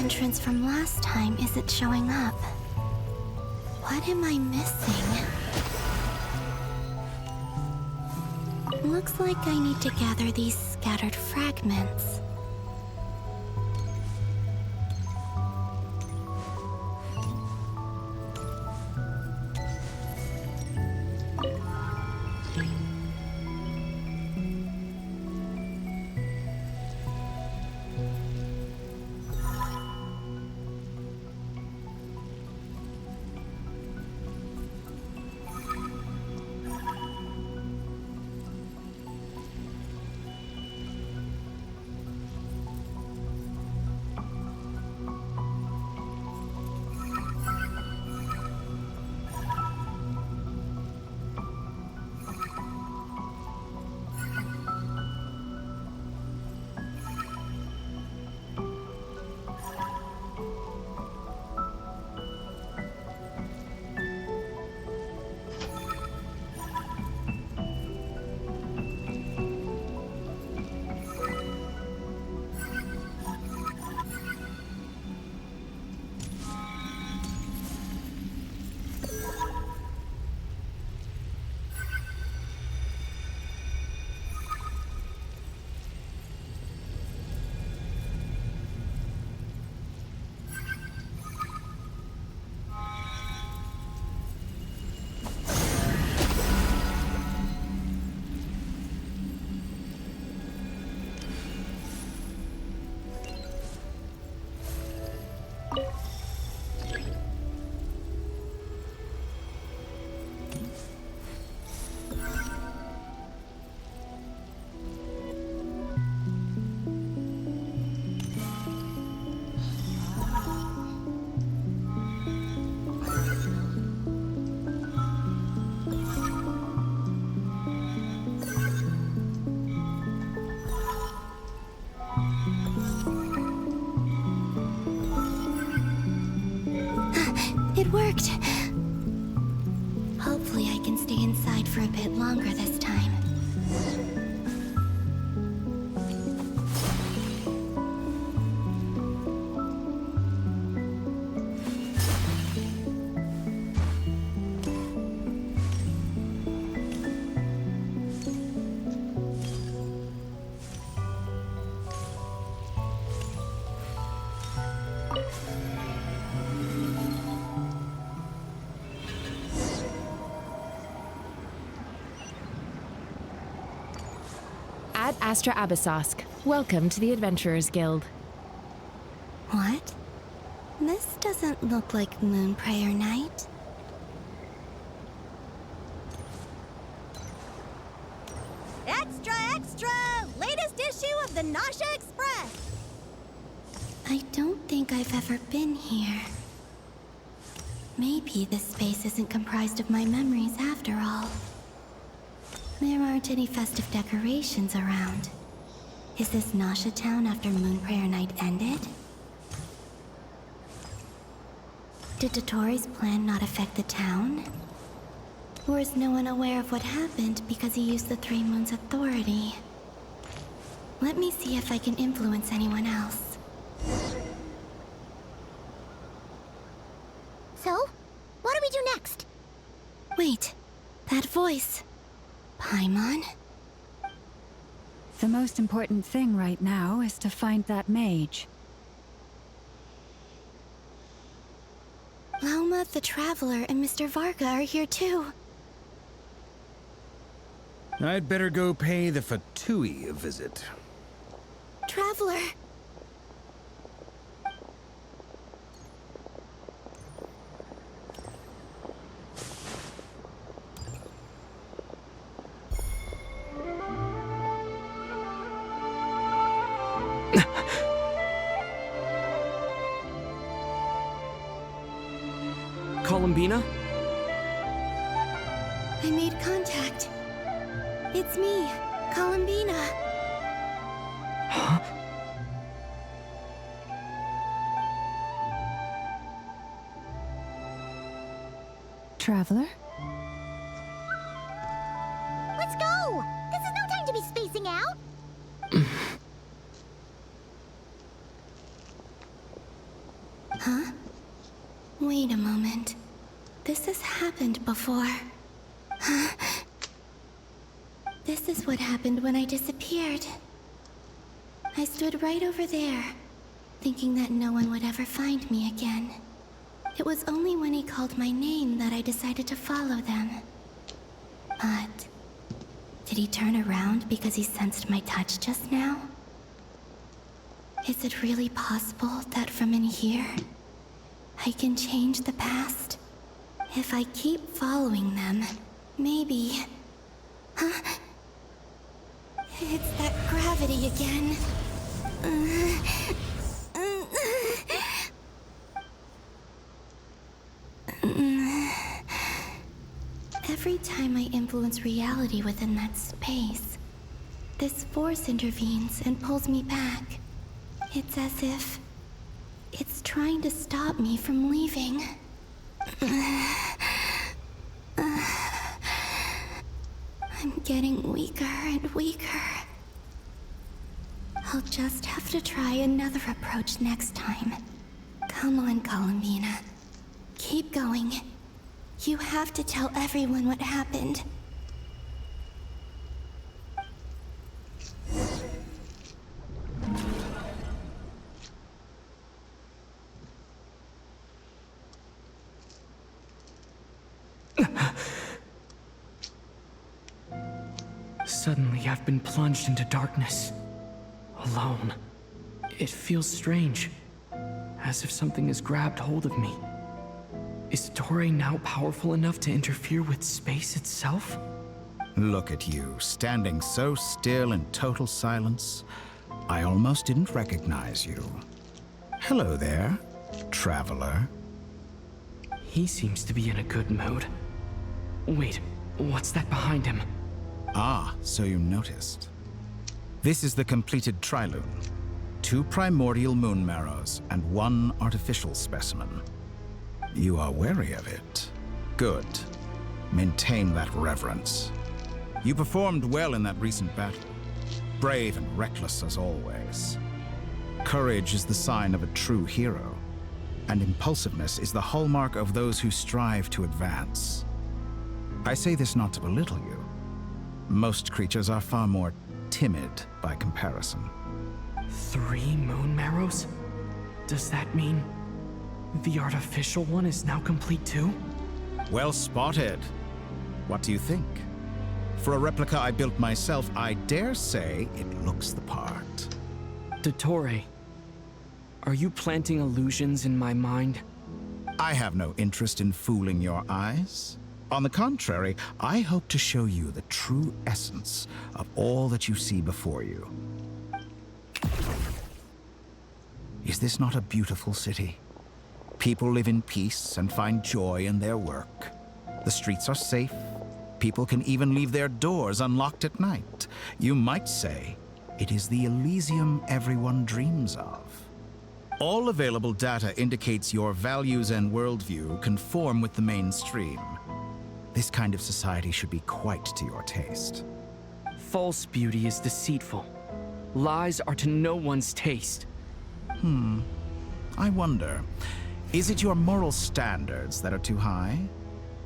entrance from last time isn't showing up. What am I missing? Looks like I need to gather these scattered fragments. It worked! Hopefully I can stay inside for a bit longer this time. Ad Astra Abyssosque. Welcome to the Adventurers Guild. What? This doesn't look like Moon Prayer Night. Extra, extra! Latest issue of the Nasha Express! I don't think I've ever been here. Maybe this space isn't comprised of my memories after all. There aren't any festive decorations around. Is this Nasha town after Moon Prayer Night ended? Did Dottoro's plan not affect the town? Or is no one aware of what happened because he used the Three Moons' authority? Let me see if I can influence anyone else. So, what do we do next? Wait, that voice. Paimon? The most important thing right now is to find that mage. Lauma the Traveler and Mr. Varga are here too. I'd better go pay the Fatui a visit. Traveler! Columbina? I made contact. It's me, Columbina. Huh? Traveler? Let's go! This is no time to be spacing out! Huh? Wait a moment. This has happened before. Huh? This is what happened when I disappeared. I stood right over there, thinking that no one would ever find me again. It was only when he called my name that I decided to follow them. But did he turn around because he sensed my touch just now? Is it really possible that from in here, I can change the past? If I keep following them, maybe... Huh? It's that gravity again. Every time I influence reality within that space, this force intervenes and pulls me back. It's as if it's trying to stop me from leaving. I'm getting weaker and weaker. I'll just have to try another approach next time. Come on, Columbina. Keep going. You have to tell everyone what happened. Suddenly, I've been plunged into darkness. Alone. It feels strange. As if something has grabbed hold of me. Is Toray now powerful enough to interfere with space itself? Look at you, standing so still in total silence. I almost didn't recognize you. Hello there, traveler. He seems to be in a good mood. Wait, what's that behind him? Ah, so you noticed. This is the completed Trilune. 2 primordial moon marrows and 1 artificial specimen. You are wary of it. Good. Maintain that reverence. You performed well in that recent battle. Brave and reckless as always. Courage is the sign of a true hero, and impulsiveness is the hallmark of those who strive to advance. I say this not to belittle you. Most creatures are far more timid by comparison. 3 moon marrows? Does that mean the artificial one is now complete too? Well spotted. What do you think? For a replica I built myself, I dare say it looks the part. Dottore, are you planting illusions in my mind? I have no interest in fooling your eyes. On the contrary, I hope to show you the true essence of all that you see before you. Is this not a beautiful city? People live in peace and find joy in their work. The streets are safe. People can even leave their doors unlocked at night. You might say it is the Elysium everyone dreams of. All available data indicates your values and worldview conform with the mainstream. This kind of society should be quite to your taste. False beauty is deceitful. Lies are to no one's taste. I wonder, is it your moral standards that are too high?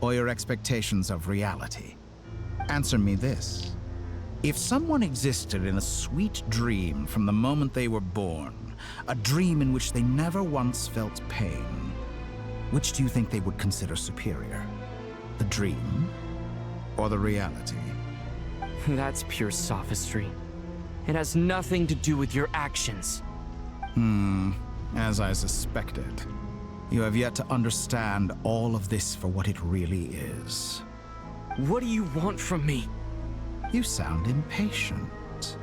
Or your expectations of reality? Answer me this. If someone existed in a sweet dream from the moment they were born, a dream in which they never once felt pain, which do you think they would consider superior? The dream or the reality? That's pure sophistry. It has nothing to do with your actions. As I suspected. You have yet to understand all of this for what it really is. What do you want from me? You sound impatient.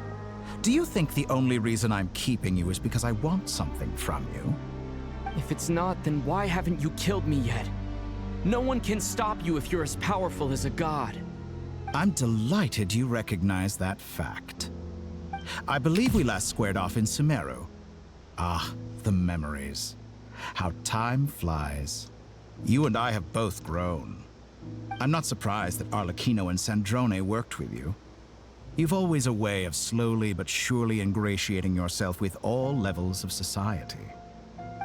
Do you think the only reason I'm keeping you is because I want something from you? If it's not, then why haven't you killed me yet? No one can stop you if you're as powerful as a god. I'm delighted you recognize that fact. I believe we last squared off in Sumeru. Ah, the memories. How time flies. You and I have both grown. I'm not surprised that Arlecchino and Sandrone worked with you. You've always a way of slowly but surely ingratiating yourself with all levels of society.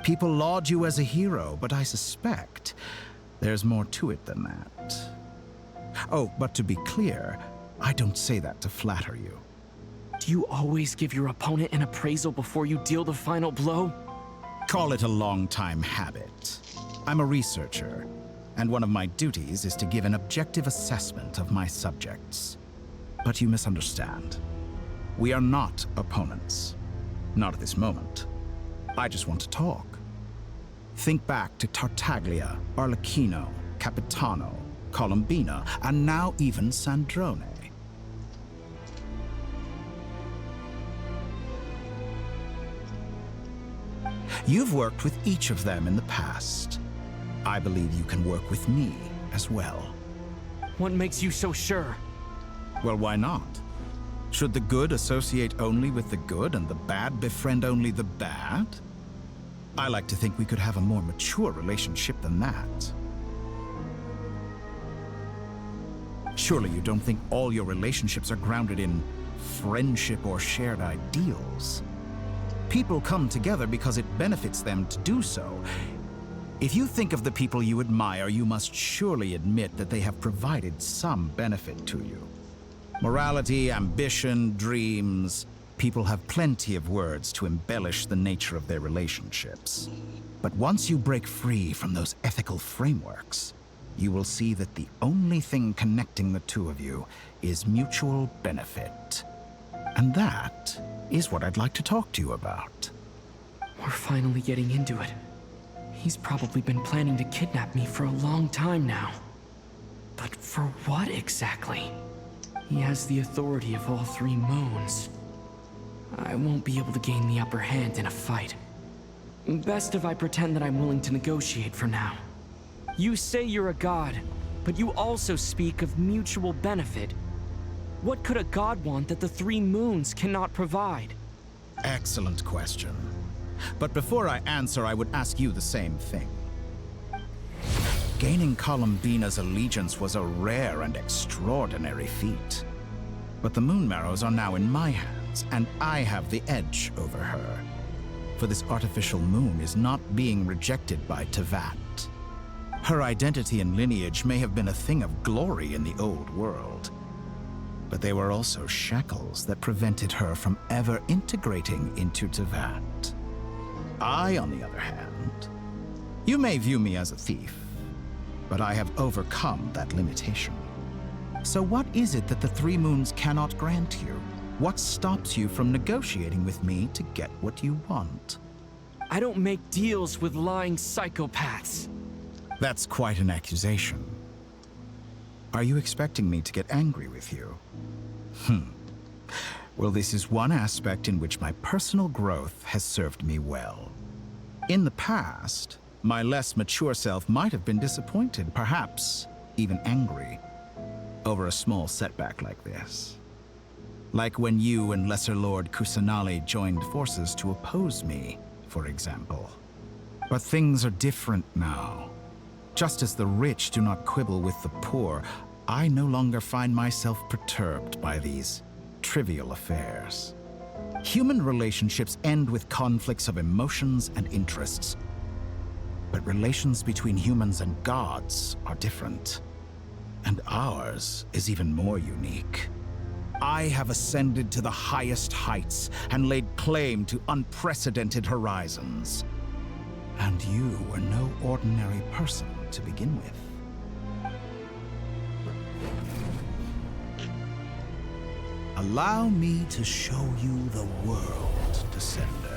People laud you as a hero, but I suspect there's more to it than that. Oh, but to be clear, I don't say that to flatter you. Do you always give your opponent an appraisal before you deal the final blow? Call it a long-time habit. I'm a researcher, and one of my duties is to give an objective assessment of my subjects. But you misunderstand. We are not opponents. Not at this moment. I just want to talk. Think back to Tartaglia, Arlecchino, Capitano, Columbina, and now even Sandrone. You've worked with each of them in the past. I believe you can work with me as well. What makes you so sure? Well, why not? Should the good associate only with the good and the bad befriend only the bad? I like to think we could have a more mature relationship than that. Surely you don't think all your relationships are grounded in friendship or shared ideals? People come together because it benefits them to do so. If you think of the people you admire, you must surely admit that they have provided some benefit to you. Morality, ambition, dreams. People have plenty of words to embellish the nature of their relationships. But once you break free from those ethical frameworks, you will see that the only thing connecting the two of you is mutual benefit. And that is what I'd like to talk to you about. We're finally getting into it. He's probably been planning to kidnap me for a long time now. But for what exactly? He has the authority of all three moons. I won't be able to gain the upper hand in a fight. Best if I pretend that I'm willing to negotiate for now. You say you're a god, but you also speak of mutual benefit. What could a god want that the three moons cannot provide? Excellent question. But before I answer, I would ask you the same thing. Gaining Columbina's allegiance was a rare and extraordinary feat. But the Moon Marrows are now in my hands, and I have the edge over her. For this artificial moon is not being rejected by Tevat. Her identity and lineage may have been a thing of glory in the old world, but they were also shackles that prevented her from ever integrating into Tevat. I, on the other hand, you may view me as a thief, but I have overcome that limitation. So what is it that the Three Moons cannot grant you? What stops you from negotiating with me to get what you want? I don't make deals with lying psychopaths. That's quite an accusation. Are you expecting me to get angry with you? Well, this is one aspect in which my personal growth has served me well. In the past, my less mature self might have been disappointed, perhaps even angry, over a small setback like this. Like when you and Lesser Lord Kusanali joined forces to oppose me, for example. But things are different now. Just as the rich do not quibble with the poor, I no longer find myself perturbed by these trivial affairs. Human relationships end with conflicts of emotions and interests. But relations between humans and gods are different. And ours is even more unique. I have ascended to the highest heights and laid claim to unprecedented horizons. And you were no ordinary person to begin with. Allow me to show you the world, Descender.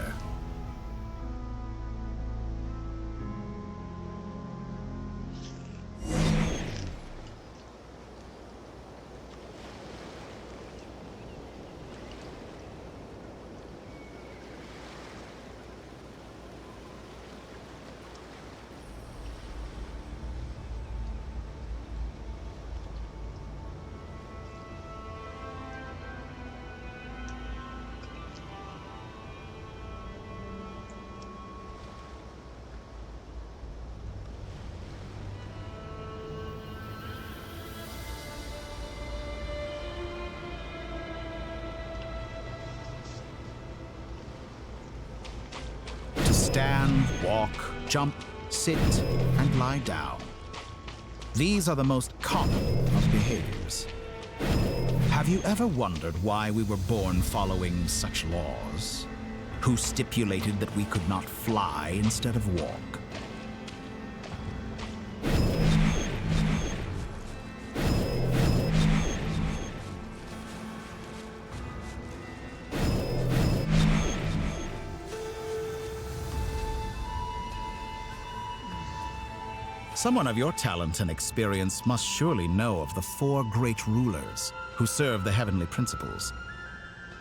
stand, walk, jump, sit, and lie down. These are the most common of behaviors. Have you ever wondered why we were born following such laws? Who stipulated that we could not fly instead of walk? Someone of your talent and experience must surely know of the 4 great rulers who serve the heavenly principles.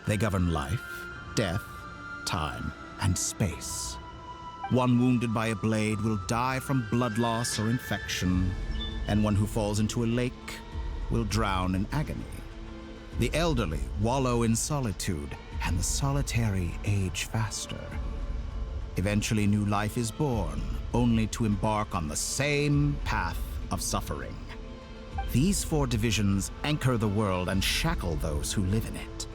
They govern life, death, time, and space. One wounded by a blade will die from blood loss or infection, and one who falls into a lake will drown in agony. The elderly wallow in solitude, and the solitary age faster. Eventually, new life is born, only to embark on the same path of suffering. These 4 divisions anchor the world and shackle those who live in it.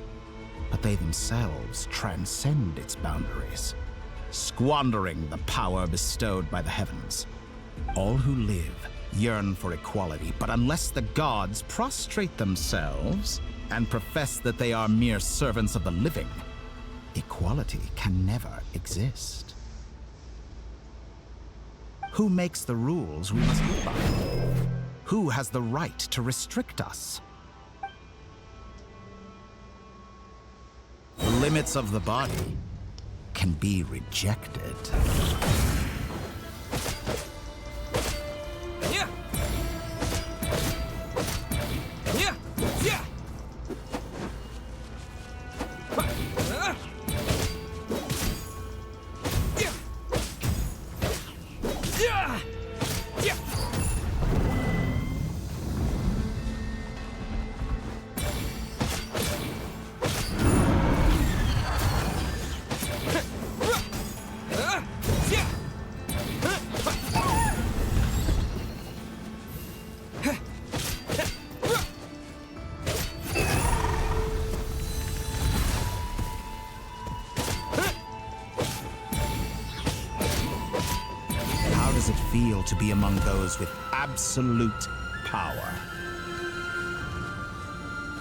But they themselves transcend its boundaries, squandering the power bestowed by the heavens. All who live yearn for equality, but unless the gods prostrate themselves and profess that they are mere servants of the living, equality can never exist. Who makes the rules we must live by? Who has the right to restrict us? The limits of the body can be rejected. Yeah. Yeah. Yeah. Feel to be among those with absolute power.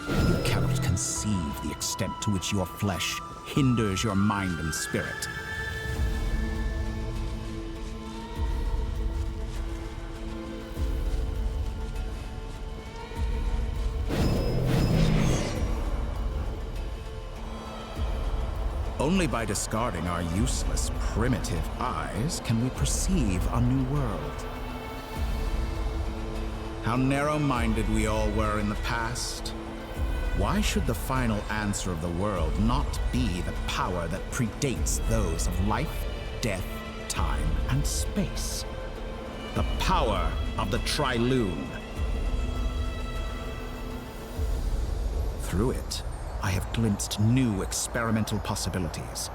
You cannot conceive the extent to which your flesh hinders your mind and spirit. Only by discarding our useless, primitive eyes can we perceive a new world. How narrow-minded we all were in the past. Why should the final answer of the world not be the power that predates those of life, death, time, and space? The power of the Trilune. Through it, I have glimpsed new experimental possibilities.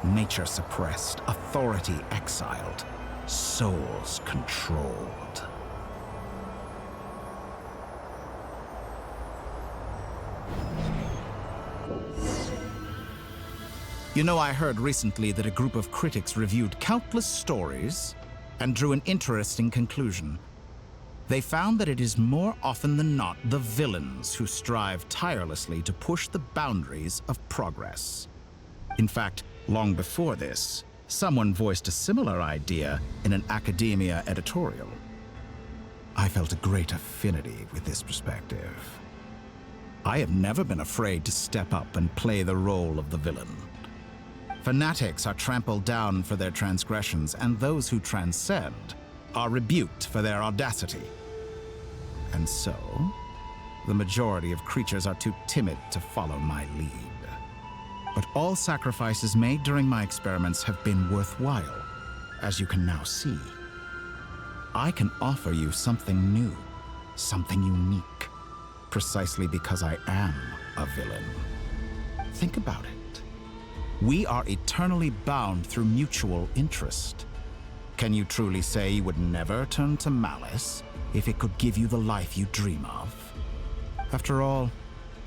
Nature suppressed, authority exiled, souls controlled. You know, I heard recently that a group of critics reviewed countless stories and drew an interesting conclusion. They found that it is more often than not the villains who strive tirelessly to push the boundaries of progress. In fact, long before this, someone voiced a similar idea in an academia editorial. I felt a great affinity with this perspective. I have never been afraid to step up and play the role of the villain. Fanatics are trampled down for their transgressions, and those who transcend are rebuked for their audacity. And so, the majority of creatures are too timid to follow my lead. But all sacrifices made during my experiments have been worthwhile, as you can now see. I can offer you something new, something unique, precisely because I am a villain. Think about it. We are eternally bound through mutual interest. Can you truly say you would never turn to malice if it could give you the life you dream of? After all,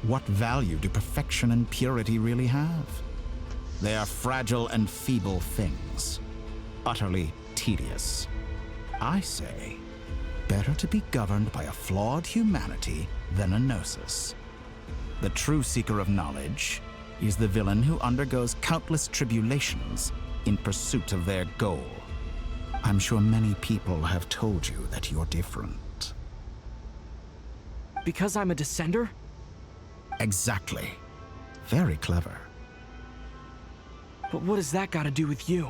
what value do perfection and purity really have? They are fragile and feeble things. utterly tedious. I say, better to be governed by a flawed humanity than a gnosis. The true seeker of knowledge is the villain who undergoes countless tribulations in pursuit of their goal. I'm sure many people have told you that you're different. Because I'm a descender? Exactly. Very clever. But what does that got to do with you?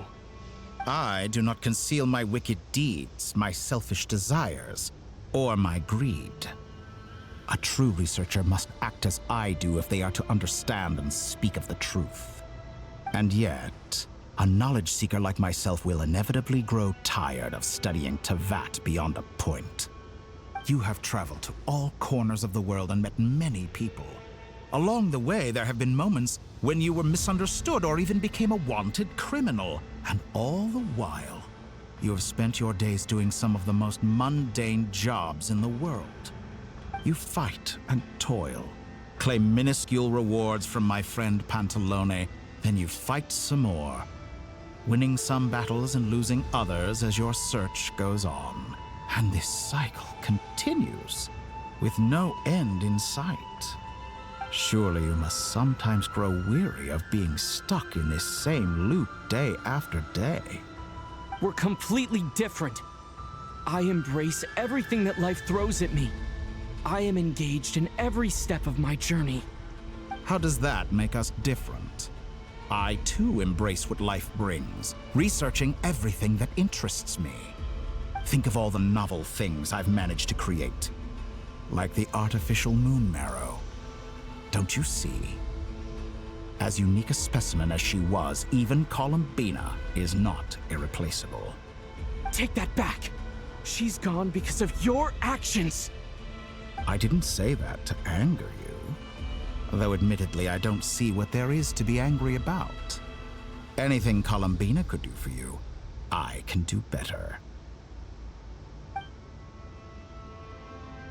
I do not conceal my wicked deeds, my selfish desires, or my greed. A true researcher must act as I do if they are to understand and speak of the truth. And yet, a knowledge seeker like myself will inevitably grow tired of studying Tavat beyond a point. You have traveled to all corners of the world and met many people. Along the way, there have been moments when you were misunderstood or even became a wanted criminal. And all the while, you have spent your days doing some of the most mundane jobs in the world. You fight and toil, claim minuscule rewards from my friend Pantalone, then you fight some more, winning some battles and losing others as your search goes on. And this cycle continues, with no end in sight. Surely you must sometimes grow weary of being stuck in this same loop day after day. We're completely different. I embrace everything that life throws at me. I am engaged in every step of my journey. How does that make us different? I too embrace what life brings, researching everything that interests me. Think of all the novel things I've managed to create, like the artificial moon marrow. Don't you see? As unique a specimen as she was, even Columbina is not irreplaceable. Take that back! She's gone because of your actions! I didn't say that to anger you. Though admittedly, I don't see what there is to be angry about. Anything Columbina could do for you, I can do better.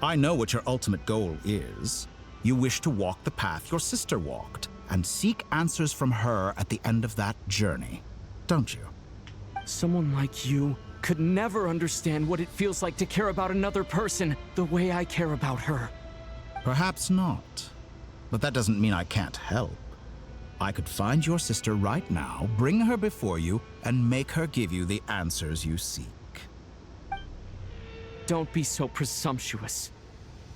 I know what your ultimate goal is. You wish to walk the path your sister walked, and seek answers from her at the end of that journey, don't you? Someone like you could never understand what it feels like to care about another person the way I care about her. Perhaps not. But that doesn't mean I can't help. I could find your sister right now, bring her before you, and make her give you the answers you seek. Don't be so presumptuous.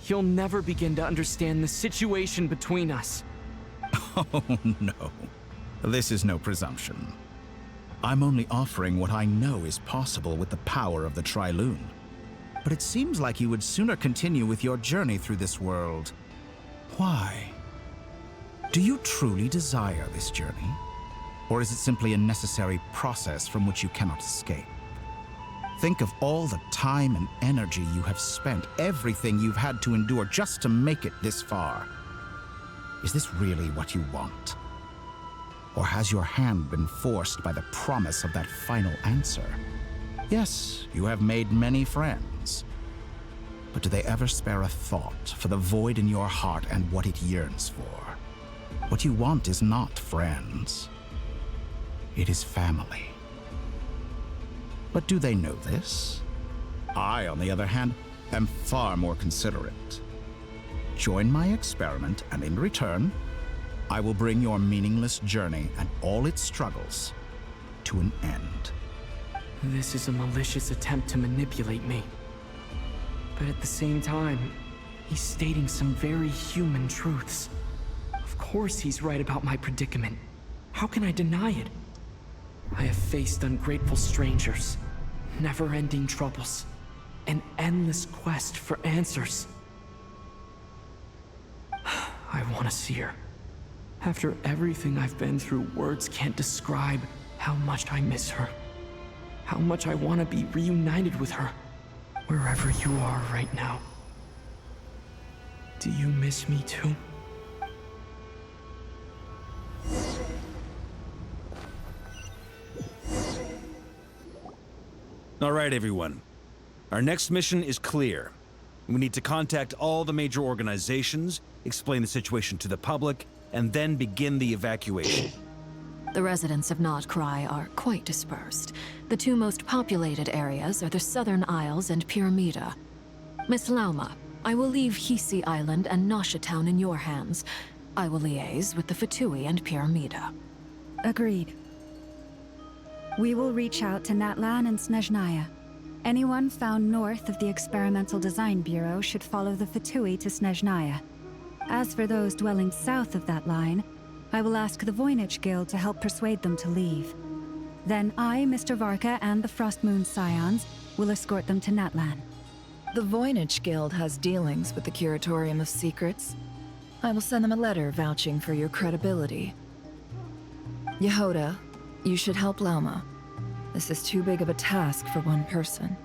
You'll never begin to understand the situation between us. Oh, no. This is no presumption. I'm only offering what I know is possible with the power of the Trilune. But it seems like you would sooner continue with your journey through this world. Why? Do you truly desire this journey? Or is it simply a necessary process from which you cannot escape? Think of all the time and energy you have spent, everything you've had to endure just to make it this far. Is this really what you want? Or has your hand been forced by the promise of that final answer? Yes, you have made many friends. But do they ever spare a thought for the void in your heart and what it yearns for? What you want is not friends. It is family. But do they know this? I, on the other hand, am far more considerate. Join my experiment, and in return, I will bring your meaningless journey and all its struggles to an end. This is a malicious attempt to manipulate me. But at the same time, he's stating some very human truths. Of course he's right about my predicament. How can I deny it? I have faced ungrateful strangers, never-ending troubles, an endless quest for answers. I want to see her. After everything I've been through, words can't describe how much I miss her. How much I want to be reunited with her, wherever you are right now. Do you miss me too? All right, everyone. Our next mission is clear. We need to contact all the major organizations, explain the situation to the public, and then begin the evacuation. The residents of Nodcry are quite dispersed. The two most populated areas are the Southern Isles and Pyramida. Miss Lauma, I will leave Hisi Island and Nasha Town in your hands. I will liaise with the Fatui and Pyramida. Agreed. We will reach out to Natlan and Snezhnaya. Anyone found north of the Experimental Design Bureau should follow the Fatui to Snezhnaya. As for those dwelling south of that line, I will ask the Voynich Guild to help persuade them to leave. Then I, Mr. Varka, and the Frostmoon Scions will escort them to Natlan. The Voynich Guild has dealings with the Curatorium of Secrets. I will send them a letter vouching for your credibility. Yehoda, you should help Lauma. This is too big of a task for one person.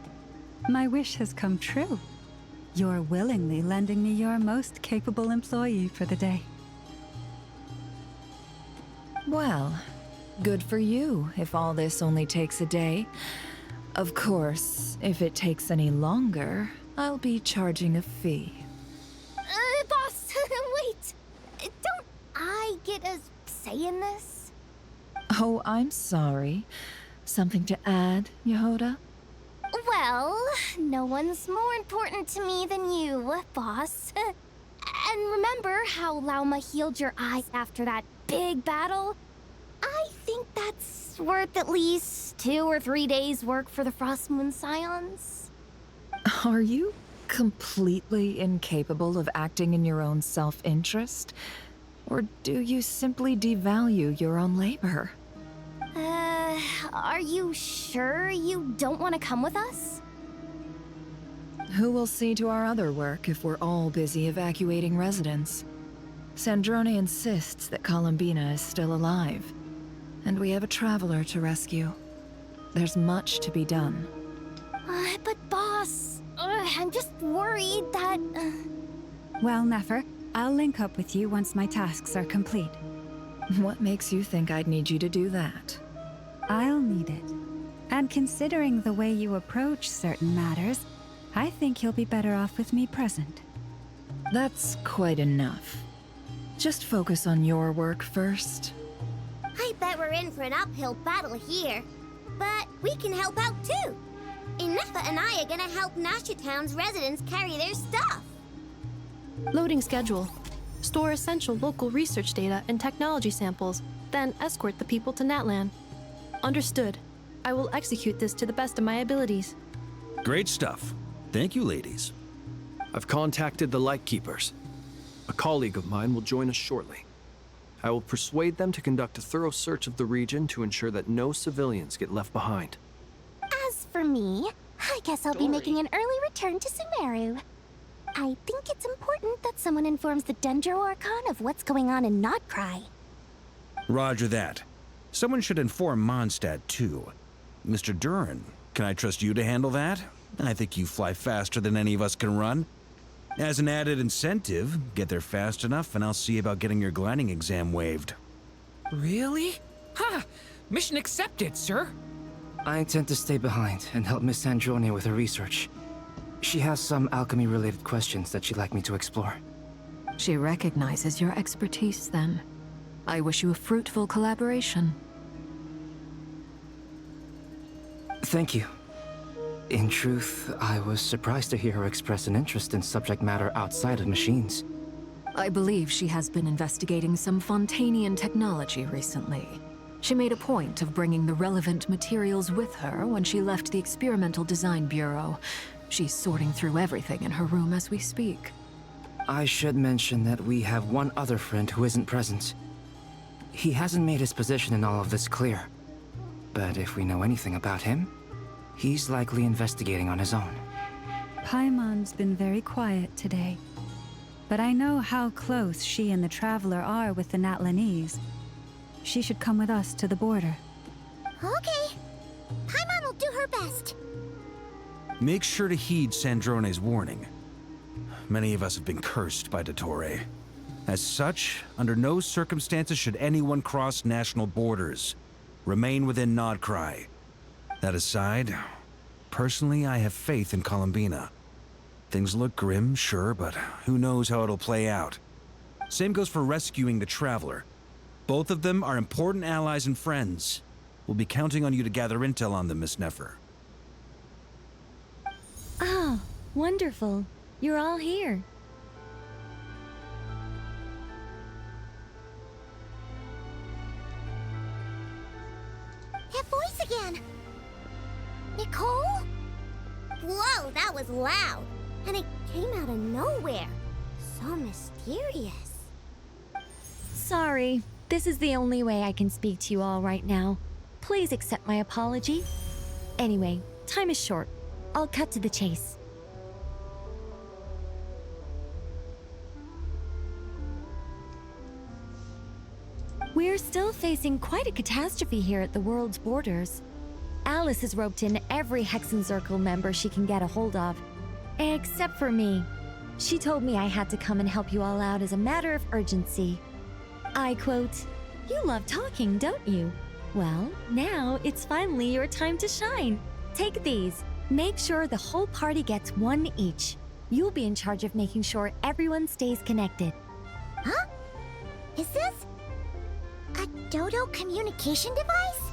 My wish has come true. You're willingly lending me your most capable employee for the day. Well, good for you if all this only takes a day. Of course, if it takes any longer, I'll be charging a fee. Boss, wait! Don't I get a say in this? Oh, I'm sorry. Something to add, Yehoda? Well, no one's more important to me than you, boss. And remember how Lauma healed your eyes after that big battle? I think that's worth at least 2 or 3 days' work for the Frostmoon Scions. Are you completely incapable of acting in your own self-interest? Or do you simply devalue your own labor? Are you sure you don't want to come with us? Who will see to our other work if we're all busy evacuating residents? Sandrone insists that Columbina is still alive, and we have a traveler to rescue. There's much to be done. But boss, I'm just worried that... Well, Nefer, I'll link up with you once my tasks are complete. What makes you think I'd need you to do that? I'll need it. And considering the way you approach certain matters, I think you'll be better off with me present. That's quite enough. Just focus on your work first. I bet we're in for an uphill battle here. But we can help out too. Inefa and I are gonna help Nasha Town's residents carry their stuff. Loading schedule. Store essential local research data and technology samples, then escort the people to Natlan. Understood. I will execute this to the best of my abilities. Great stuff. Thank you, ladies. I've contacted the Lightkeepers. A colleague of mine will join us shortly. I will persuade them to conduct a thorough search of the region to ensure that no civilians get left behind. As for me, I guess I'll be making an early return to Sumeru. I think it's important that someone informs the Dendro Archon of what's going on in Nodcry. Roger that. Someone should inform Mondstadt, too. Mr. Duran, can I trust you to handle that? I think you fly faster than any of us can run. As an added incentive, get there fast enough and I'll see about getting your gliding exam waived. Really? Ha! Mission accepted, sir. I intend to stay behind and help Miss Sandrone with her research. She has some alchemy-related questions that she'd like me to explore. She recognizes your expertise, then. I wish you a fruitful collaboration. Thank you. In truth, I was surprised to hear her express an interest in subject matter outside of machines. I believe she has been investigating some Fontanian technology recently. She made a point of bringing the relevant materials with her when she left the Experimental Design Bureau. She's sorting through everything in her room as we speak. I should mention that we have one other friend who isn't present. He hasn't made his position in all of this clear. But if we know anything about him, he's likely investigating on his own. Paimon's been very quiet today. But I know how close she and the Traveler are with the Natlanese. She should come with us to the border. Okay. Paimon will do her best. Make sure to heed Sandrone's warning. Many of us have been cursed by Dottore. As such, under no circumstances should anyone cross national borders. Remain within Nodcry. That aside, personally I have faith in Columbina. Things look grim, sure, but who knows how it'll play out. Same goes for rescuing the Traveler. Both of them are important allies and friends. We'll be counting on you to gather intel on them, Miss Nefer. Oh, wonderful. You're all here. That voice again! Nicole? Whoa, that was loud. And it came out of nowhere. So mysterious. Sorry, this is the only way I can speak to you all right now. Please accept my apology. Anyway, time is short. I'll cut to the chase. We're still facing quite a catastrophe here at the world's borders. Alice has roped in every Hexencircle member she can get a hold of. Except for me. She told me I had to come and help you all out as a matter of urgency. I quote, "You love talking, don't you? Well, now it's finally your time to shine. Take these. Make sure the whole party gets one each. You'll be in charge of making sure everyone stays connected." Huh? Is this a Dodo communication device?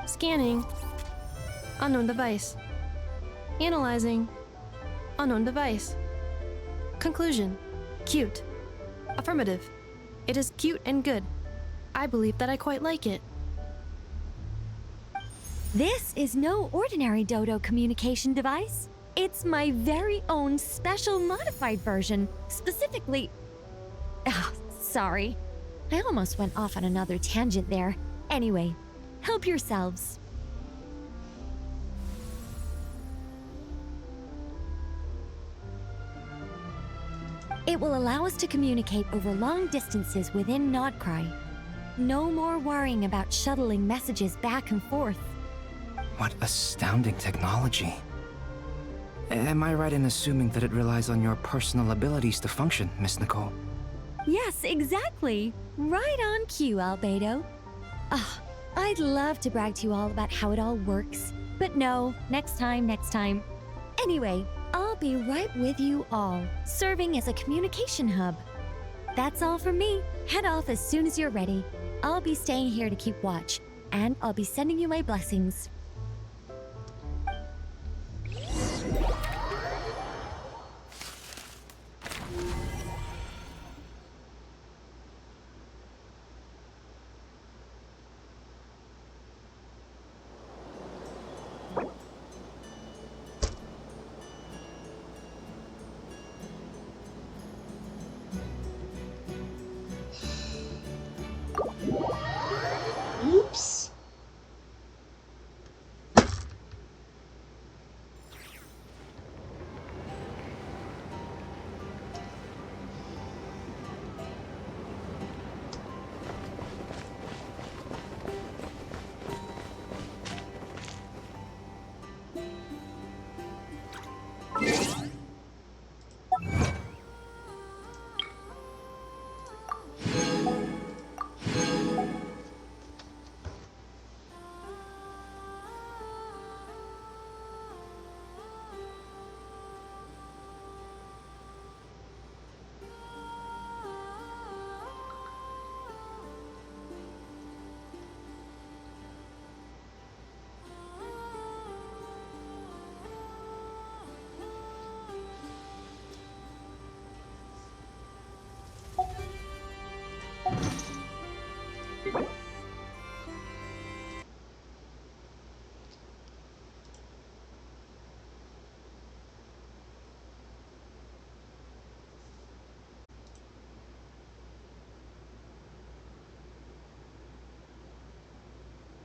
Scanning. Unknown device. Analyzing. Unknown device. Conclusion. Cute. Affirmative. It is cute and good. I believe that I quite like it. This is no ordinary Dodo communication device. It's my very own special modified version, specifically... Ah, sorry. I almost went off on another tangent there. Anyway, help yourselves. It will allow us to communicate over long distances within Nodcry. No more worrying about shuttling messages back and forth. What astounding technology. Am I right in assuming that it relies on your personal abilities to function, Miss Nicole? Yes, exactly. Right on cue, Albedo. Ah, I'd love to brag to you all about how it all works. But no, next time. Anyway, I'll be right with you all, serving as a communication hub. That's all from me. Head off as soon as you're ready. I'll be staying here to keep watch, and I'll be sending you my blessings.